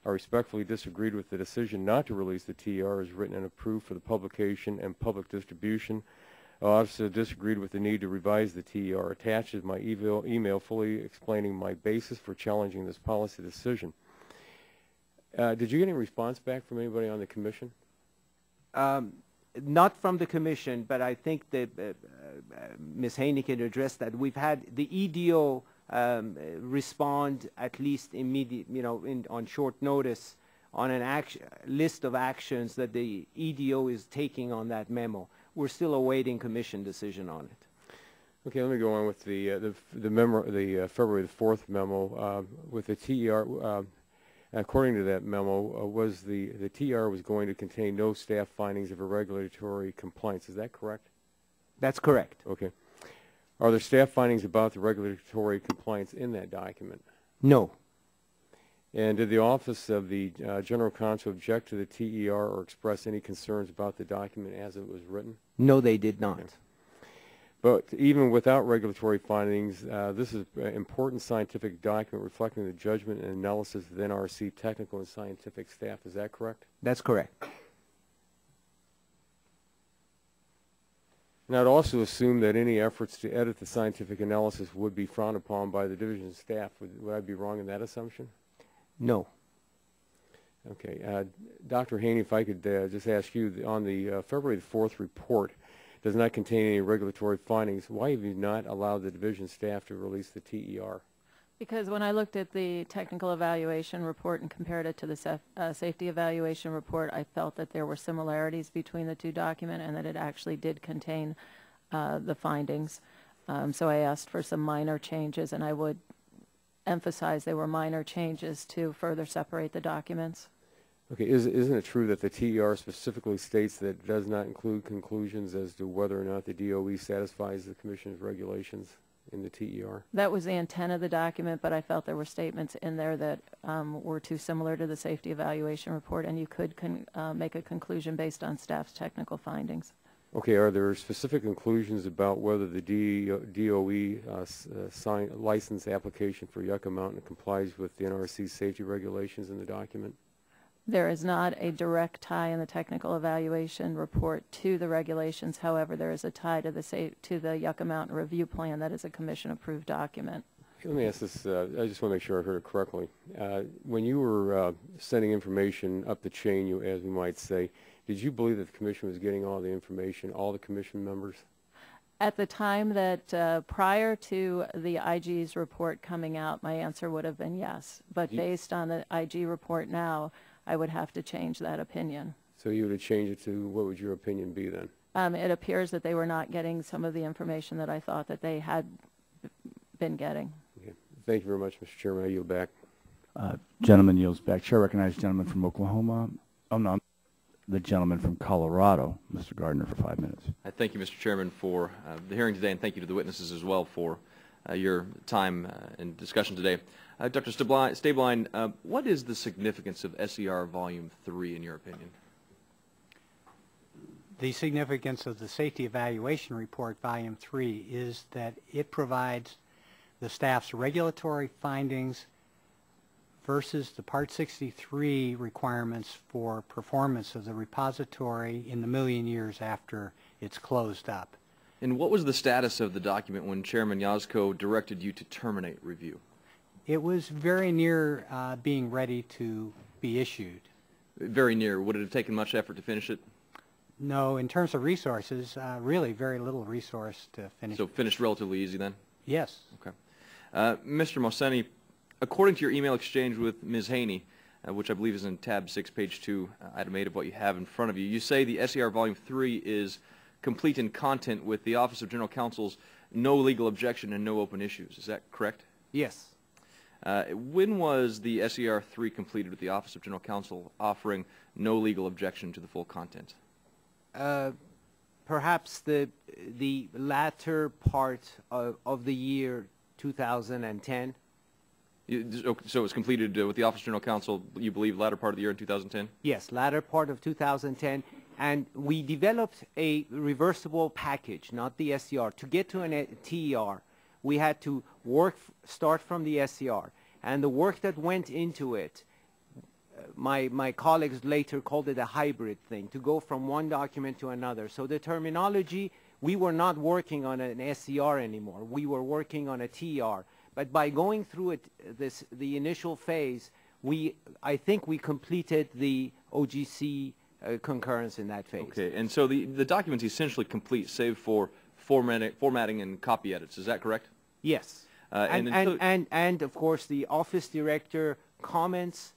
Speaker 13: I respectfully disagreed with the decision not to release the TER as written and approved for the publication and public distribution. I also disagreed with the need to revise the TER. Attached is my email fully explaining my basis for challenging this policy decision. Did you get any response back from anybody on the Commission?
Speaker 7: Not from the Commission, but I think that Ms. Haney can address that. We've had the EDO respond at least immediate, on short notice on an list of actions that the EDO is taking on that memo. We're still awaiting Commission decision on it.
Speaker 13: Okay, let me go on with the February the 4th memo with the TER. According to that memo, was the TER was going to contain no staff findings of irregulatory compliance. Is that correct?
Speaker 7: That's correct.
Speaker 13: Okay. Are there staff findings about the regulatory compliance in that document?
Speaker 7: No.
Speaker 13: And did the Office of the General Counsel object to the TER or express any concerns about the document as it was written?
Speaker 7: No, they did not.
Speaker 13: Okay. But even without regulatory findings, this is an important scientific document reflecting the judgment and analysis of the NRC technical and scientific staff. Is that correct?
Speaker 7: That's correct.
Speaker 13: And I'd also assume that any efforts to edit the scientific analysis would be frowned upon by the division staff. Would I be wrong in that assumption?
Speaker 7: No.
Speaker 13: Okay. Dr. Haney, if I could just ask you, on the February the 4th report, does not contain any regulatory findings. Why have you not allowed the division staff to release the TER?
Speaker 9: Because when I looked at the technical evaluation report and compared it to the safety evaluation report, I felt that there were similarities between the two documents and that it actually did contain the findings. So I asked for some minor changes, and I would emphasize they were minor changes to further separate the documents.
Speaker 13: Okay, isn't it true that the TER specifically states that it does not include conclusions as to whether or not the DOE satisfies the Commission's regulations in the TER?
Speaker 9: That was the intent of the document, but I felt there were statements in there that were too similar to the safety evaluation report, and you could make a conclusion based on staff's technical findings.
Speaker 13: Okay, are there specific conclusions about whether the DOE license application for Yucca Mountain complies with the NRC safety regulations in the document?
Speaker 9: There is not a direct tie in the technical evaluation report to the regulations. However, there is a tie to the Yucca Mountain Review Plan that is a commission-approved document.
Speaker 13: Let me ask this. I just want to make sure I heard it correctly. When you were sending information up the chain, as we might say, did you believe that the commission was getting all the information, all the commission members?
Speaker 9: At the time that prior to the IG's report coming out, my answer would have been yes. But based on the IG report now, I would have to change that opinion. So
Speaker 13: you would have changed it to, what would your opinion be then?
Speaker 9: It appears that they were not getting some of the information that I thought that they had been getting.
Speaker 13: Okay. Thank you very much, Mr. Chairman. I yield back.
Speaker 11: Gentleman yields back. Chair recognizes the gentleman from Oklahoma. Oh, no, the gentleman from Colorado, Mr. Gardner, for 5 minutes.
Speaker 14: Thank you, Mr. Chairman, for the hearing today, and thank you to the witnesses as well for your time and discussion today. Dr. Stabline, what is the significance of SER Volume 3 in your opinion?
Speaker 6: The significance of the Safety Evaluation Report, Volume 3, is that it provides the staff's regulatory findings versus the Part 63 requirements for performance of the repository in the million years after it's closed up.
Speaker 14: And what was the status of the document when Chairman Yazko directed you to terminate review?
Speaker 6: It was very near being ready to be issued.
Speaker 14: Very near. Would it have taken much effort to finish it?
Speaker 6: No, in terms of resources, really very little resource to finish.
Speaker 14: So finished relatively easy then?
Speaker 6: Yes.
Speaker 14: Okay. Mr. Mohseni, according to your email exchange with Ms. Haney, which I believe is in tab 6, page 2, item 8 of what you have in front of you, you say the SER Volume 3 is complete in content with the Office of General Counsel's no legal objection and no open issues. Is that correct?
Speaker 7: Yes.
Speaker 14: When was the SER 3 completed with the Office of General Counsel offering no legal objection to the full content?
Speaker 7: Perhaps the latter part of the year 2010.
Speaker 14: So it was completed with the Office of General Counsel, you believe, latter part of the year in 2010?
Speaker 7: Yes, latter part of 2010. And we developed a reversible package, not the SCR. To get to a TER, we had to start from the SCR. And the work that went into it, my colleagues later called it a hybrid thing, to go from one document to another. So the terminology, we were not working on an SCR anymore. We were working on a TER. But by going through it, the initial phase, I think we completed the OGC concurrence in that phase.
Speaker 14: Okay, and so the document's essentially complete, save for formatting and copy edits. Is that correct?
Speaker 7: Yes. And of course, the office director comments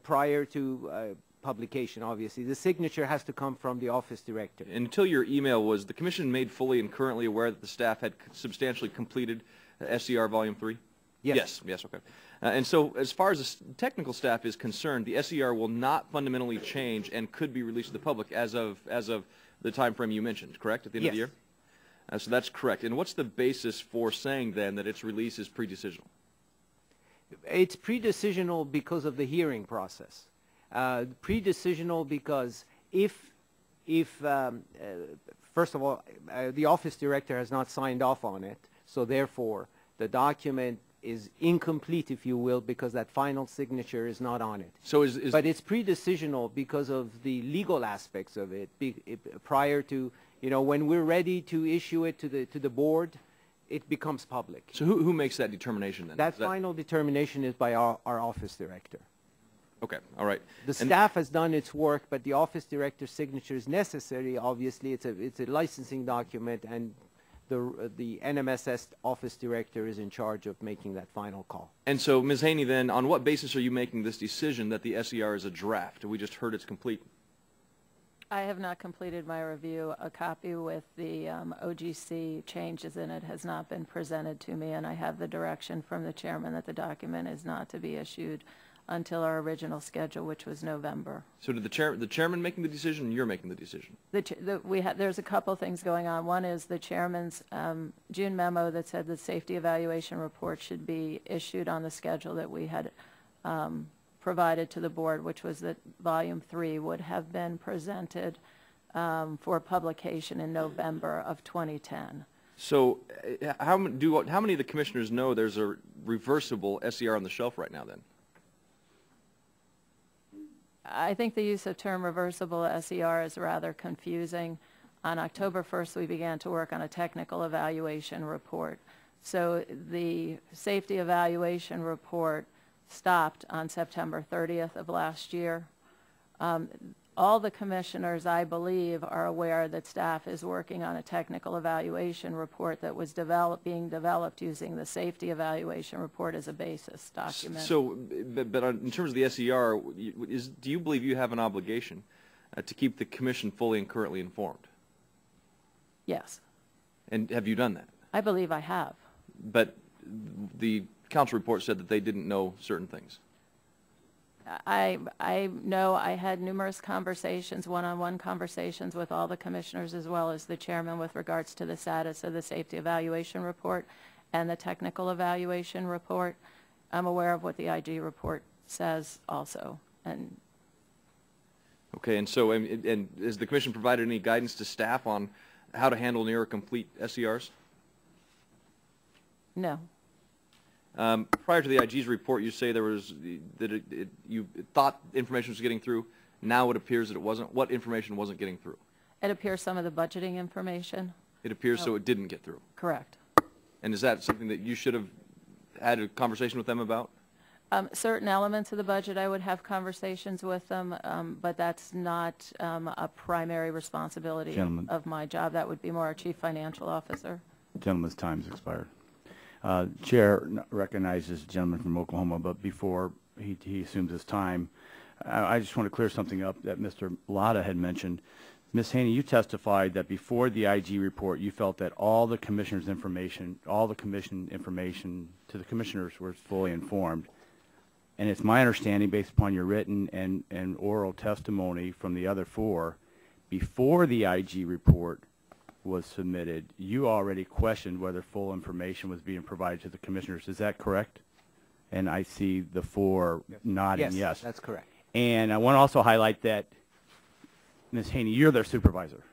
Speaker 7: prior to publication, obviously. The signature has to come from the office director.
Speaker 14: Until your email, was the Commission made fully and currently aware that the staff had substantially completed SCR Volume 3?
Speaker 7: Yes.
Speaker 14: Yes, okay. And so as far as the technical staff is concerned, the SCR will not fundamentally change and could be released to the public as of the time frame you mentioned, correct, at the end of the year? So that's correct. And what's the basis for saying then that its release is pre-decisional?
Speaker 7: It's pre-decisional because of the hearing process. Pre-decisional because first of all, the office director has not signed off on it, so therefore the document is incomplete, if you will, because that final signature is not on it.
Speaker 14: So
Speaker 7: but it's pre-decisional because of the legal aspects of it. Prior to, when we're ready to issue it to the board, it becomes public.
Speaker 14: So who makes that determination then?
Speaker 7: That final determination is by our office director.
Speaker 14: Okay, all right.
Speaker 7: The staff has done its work, but the office director's signature is necessary. Obviously, it's a licensing document, and the NMSS office director is in charge of making that final call.
Speaker 14: And so, Ms. Haney, then, on what basis are you making this decision that the SER is a draft? We just heard it's complete.
Speaker 9: I have not completed my review. A copy with the OGC changes in it has not been presented to me, and I have the direction from the chairman that the document is not to be issued until our original schedule, which was November.
Speaker 14: So did the chairman making the decision, and you're making the decision?
Speaker 9: There's a couple things going on. One is the chairman's June memo that said the safety evaluation report should be issued on the schedule that we had provided to the board, which was that volume 3 would have been presented for publication in November of 2010.
Speaker 14: So how many of the commissioners know there's a reversible SER on the shelf right now then?
Speaker 9: I think the use of term reversible SER is rather confusing. On October 1st, we began to work on a technical evaluation report. So the safety evaluation report stopped on September 30th of last year. All the commissioners, I believe, are aware that staff is working on a technical evaluation report that was being developed using the safety evaluation report as a basis document.
Speaker 14: So, but in terms of the SER, do you believe you have an obligation to keep the commission fully and currently informed?
Speaker 9: Yes.
Speaker 14: And have you done that?
Speaker 9: I believe I have.
Speaker 14: But the council report said that they didn't know certain things.
Speaker 9: I know I had numerous conversations, one-on-one conversations with all the commissioners as well as the chairman with regards to the status of the safety evaluation report and the technical evaluation report. I'm aware of what the IG report says also. And
Speaker 14: okay, and so and has the commission provided any guidance to staff on how to handle near complete SERs?
Speaker 9: No.
Speaker 14: Prior to the IG's report, you say there was you thought information was getting through. Now it appears that it wasn't. What information wasn't getting through?
Speaker 9: It appears some of the budgeting information.
Speaker 14: It appears so it didn't get through.
Speaker 9: Correct.
Speaker 14: And is that something that you should have had a conversation with them about?
Speaker 9: Certain elements of the budget I would have conversations with them, but that's not a primary responsibility of my job. That would be more our chief financial officer.
Speaker 11: Gentleman's time's expired. Chair recognizes the gentleman from Oklahoma, but before he assumes his time, I just want to clear something up that Mr. Latta had mentioned. Ms. Haney, you testified that before the IG report, you felt that all the commissioners' information, all the commission information to the commissioners was fully informed. And it's my understanding, based upon your written and oral testimony from the other four, before the IG report was submitted, you already questioned whether full information was being provided to the commissioners. Is that correct? And I see the four nodding yes.
Speaker 7: That's correct.
Speaker 11: And I want to also highlight that, Ms. Haney, you're their supervisor.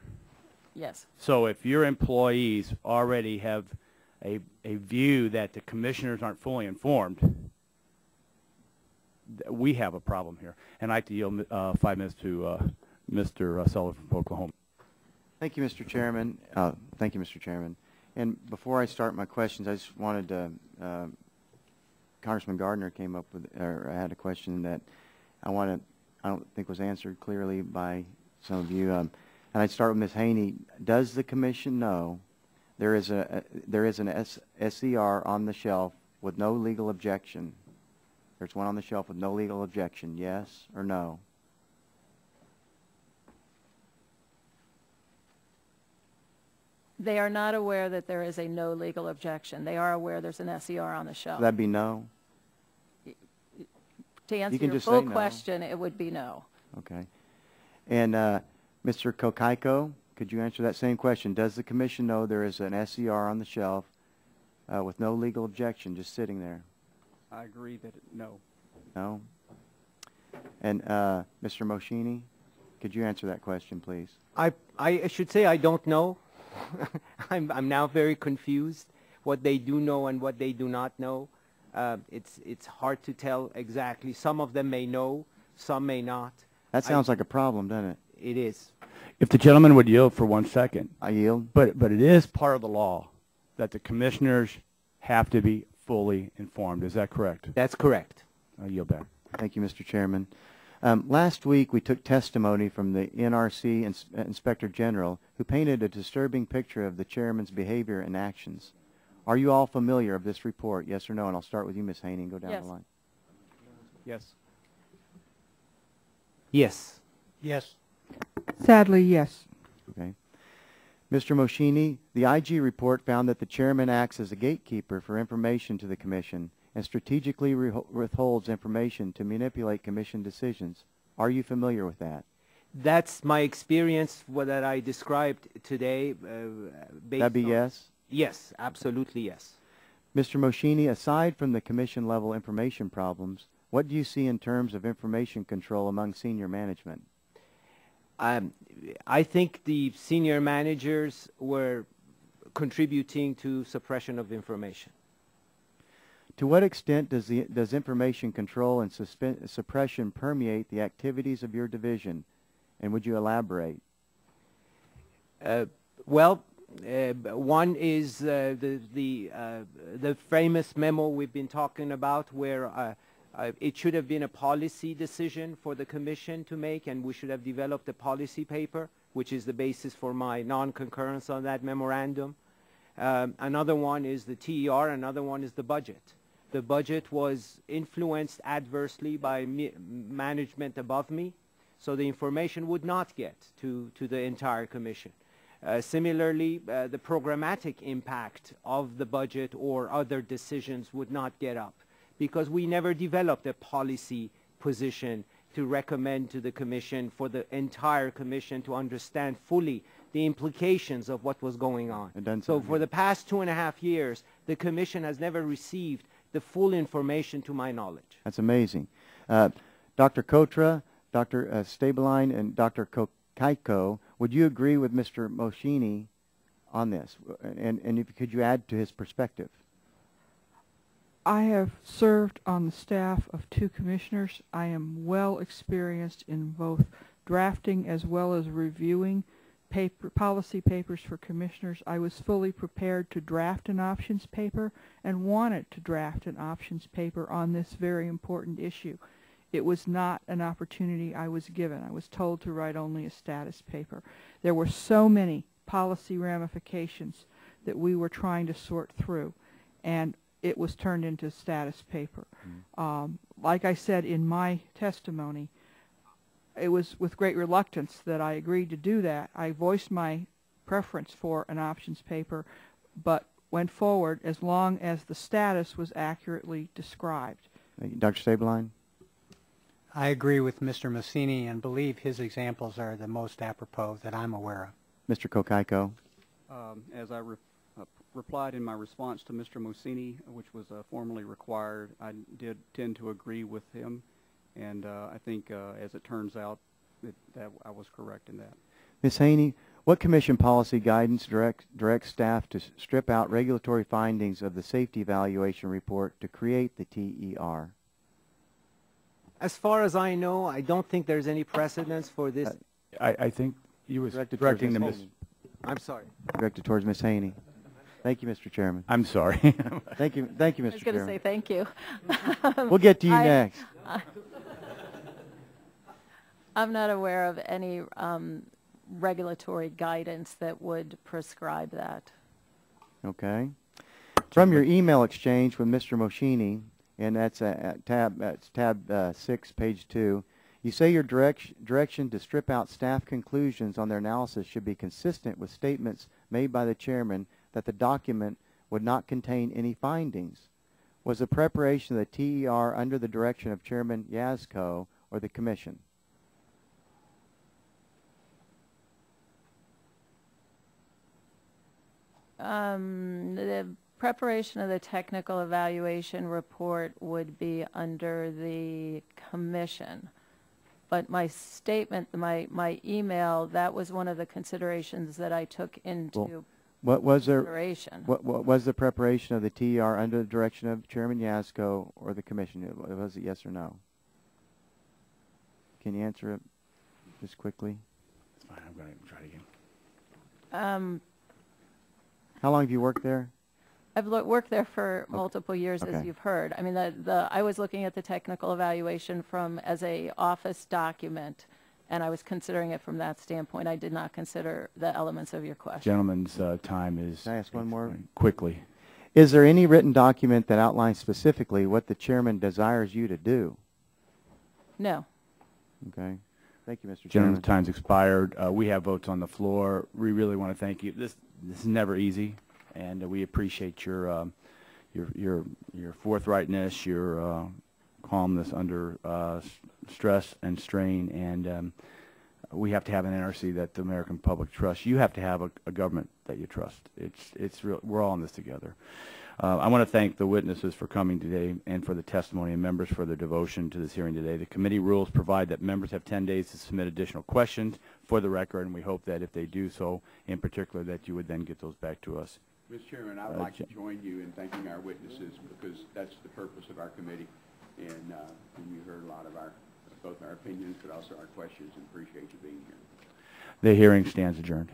Speaker 9: Yes.
Speaker 11: So if your employees already have a view that the commissioners aren't fully informed, we have a problem here. And I'd like to yield 5 minutes to Mr. Sullivan from Oklahoma.
Speaker 4: Thank you, Mr. Chairman. Thank you, Mr. Chairman. And before I start my questions, I just wanted to, Congressman Gardner came up with, or had a question that I don't think was answered clearly by some of you. And I'd start with Ms. Haney. Does the commission know there is an SCR on the shelf with no legal objection? There's one on the shelf with no legal objection, yes or no?
Speaker 9: They are not aware that there is a no legal objection. They are aware there's an SER on the shelf.
Speaker 4: So that'd be no?
Speaker 9: To answer your full question, it would be no.
Speaker 4: Okay. And Mr. Kokako, could you answer that same question? Does the commission know there is an SER on the shelf with no legal objection just sitting there?
Speaker 8: I agree that no.
Speaker 4: No? And Mr. Moschini, could you answer that question, please?
Speaker 7: I should say I don't know. I'm now very confused what they do know and what they do not know. It's hard to tell exactly. Some of them may know, some may not.
Speaker 4: That sounds like a problem, doesn't it?
Speaker 7: It is.
Speaker 11: If the gentleman would yield for 1 second.
Speaker 4: I yield.
Speaker 11: But it is part of the law that the commissioners have to be fully informed. Is that correct?
Speaker 7: That's correct.
Speaker 11: I yield back.
Speaker 15: Thank you, Mr. Chairman. Last week, we took testimony from the NRC Inspector General, who painted a disturbing picture of the chairman's behavior and actions. Are you all familiar of this report, yes or no? And I'll start with you, Ms. Haney, and go down
Speaker 9: Yes.
Speaker 15: the line.
Speaker 8: Yes.
Speaker 7: Yes.
Speaker 6: Yes.
Speaker 5: Sadly, yes.
Speaker 15: Okay. Mr. Moschini, the IG report found that the chairman acts as a gatekeeper for information to the commission and strategically withholds information to manipulate commission decisions. Are you familiar with that?
Speaker 7: That's my experience, what that I described today.
Speaker 15: That'd be yes?
Speaker 7: Yes, absolutely yes.
Speaker 15: Mr. Moschini, aside from the commission level information problems, what do you see in terms of information control among senior management?
Speaker 7: I think the senior managers were contributing to suppression of information.
Speaker 15: To what extent does information control and suppression permeate the activities of your division? And would you elaborate?
Speaker 7: Well, one is the famous memo we've been talking about, where it should have been a policy decision for the commission to make, and we should have developed a policy paper, which is the basis for my non-concurrence on that memorandum. Another one is the TER, another one is the budget. The budget was influenced adversely by management above me, so the information would not get to the entire commission. Similarly, the programmatic impact of the budget or other decisions would not get up, because we never developed a policy position to recommend to the commission for the entire commission to understand fully the implications of what was going on. So for the past 2.5 years, the commission has never received the full information to my knowledge.
Speaker 15: That's amazing. Dr. Kotra, Dr. Stablein, and Dr. Kokako, would you agree with Mr. Moschini on this? And could you add to his perspective?
Speaker 5: I have served on the staff of 2 commissioners. I am well experienced in both drafting as well as reviewing policy papers for commissioners. I was fully prepared to draft an options paper and wanted to draft an options paper on this very important issue. It was not an opportunity I was given. I was told to write only a status paper. There were so many policy ramifications that we were trying to sort through, and it was turned into a status paper. Like I said in my testimony, it was with great reluctance that I agreed to do that. I voiced my preference for an options paper, but went forward as long as the status was accurately described.
Speaker 15: Dr. Stablein?
Speaker 6: I agree with Mr. Moschini and believe his examples are the most apropos that I'm aware of.
Speaker 15: Mr. Kokako?
Speaker 8: As I replied in my response to Mr. Moschini, which was formally required, I did tend to agree with him, and I think, as it turns out, that I was correct in that.
Speaker 15: Ms. Haney, what commission policy guidance directs staff to strip out regulatory findings of the safety evaluation report to create the TER?
Speaker 7: As far as I know, I don't think there's any precedence for this.
Speaker 11: I think you was
Speaker 15: directing
Speaker 11: to
Speaker 15: Ms.
Speaker 11: Ms.
Speaker 7: I'm sorry.
Speaker 15: Directed towards Ms. Haney. Thank you, Mr. Chairman.
Speaker 11: I'm sorry.
Speaker 15: Thank you, Mr. Chairman.
Speaker 9: I was going to say thank you.
Speaker 15: We'll get to you next.
Speaker 9: I'm not aware of any regulatory guidance that would prescribe that.
Speaker 15: Okay. From your email exchange with Mr. Moschini, and that's tab 6, page 2, you say your direction to strip out staff conclusions on their analysis should be consistent with statements made by the chairman that the document would not contain any findings. Was the preparation of the TER under the direction of Chairman Yazko or the commission?
Speaker 9: The preparation of the technical evaluation report would be under the commission. But my statement, my email, that was one of the considerations that I took into consideration.
Speaker 15: What was the preparation of the TER under the direction of Chairman Yazko or the commission? Was it yes or no? Can you answer it just quickly?
Speaker 11: It's fine. I'm going to try it again.
Speaker 15: How long have you worked there?
Speaker 9: I've worked there for multiple years, as you've heard. I mean, I was looking at the technical evaluation as a office document, and I was considering it from that standpoint. I did not consider the elements of your question.
Speaker 11: Gentleman's time is.
Speaker 15: Can I ask one more?
Speaker 11: Quickly.
Speaker 15: Is there any written document that outlines specifically what the chairman desires you to do?
Speaker 9: No.
Speaker 15: Okay. Thank you, Mr. Chairman.
Speaker 11: Gentleman's time's expired. We have votes on the floor. We really want to thank you. This is never easy, and we appreciate your forthrightness, your calmness under stress and strain, and we have to have an NRC that the American public trusts. You have to have a government that you trust. It's real. We're all in this together. I want to thank the witnesses for coming today and for the testimony, and members for their devotion to this hearing today. The committee rules provide that members have 10 days to submit additional questions for the record, and we hope that if they do so, in particular, that you would then get those back to us.
Speaker 2: Mr. Chairman, I would like to join you in thanking our witnesses, because that's the purpose of our committee. And you heard a lot of both our opinions, but also our questions, and appreciate you being here.
Speaker 11: The hearing stands adjourned.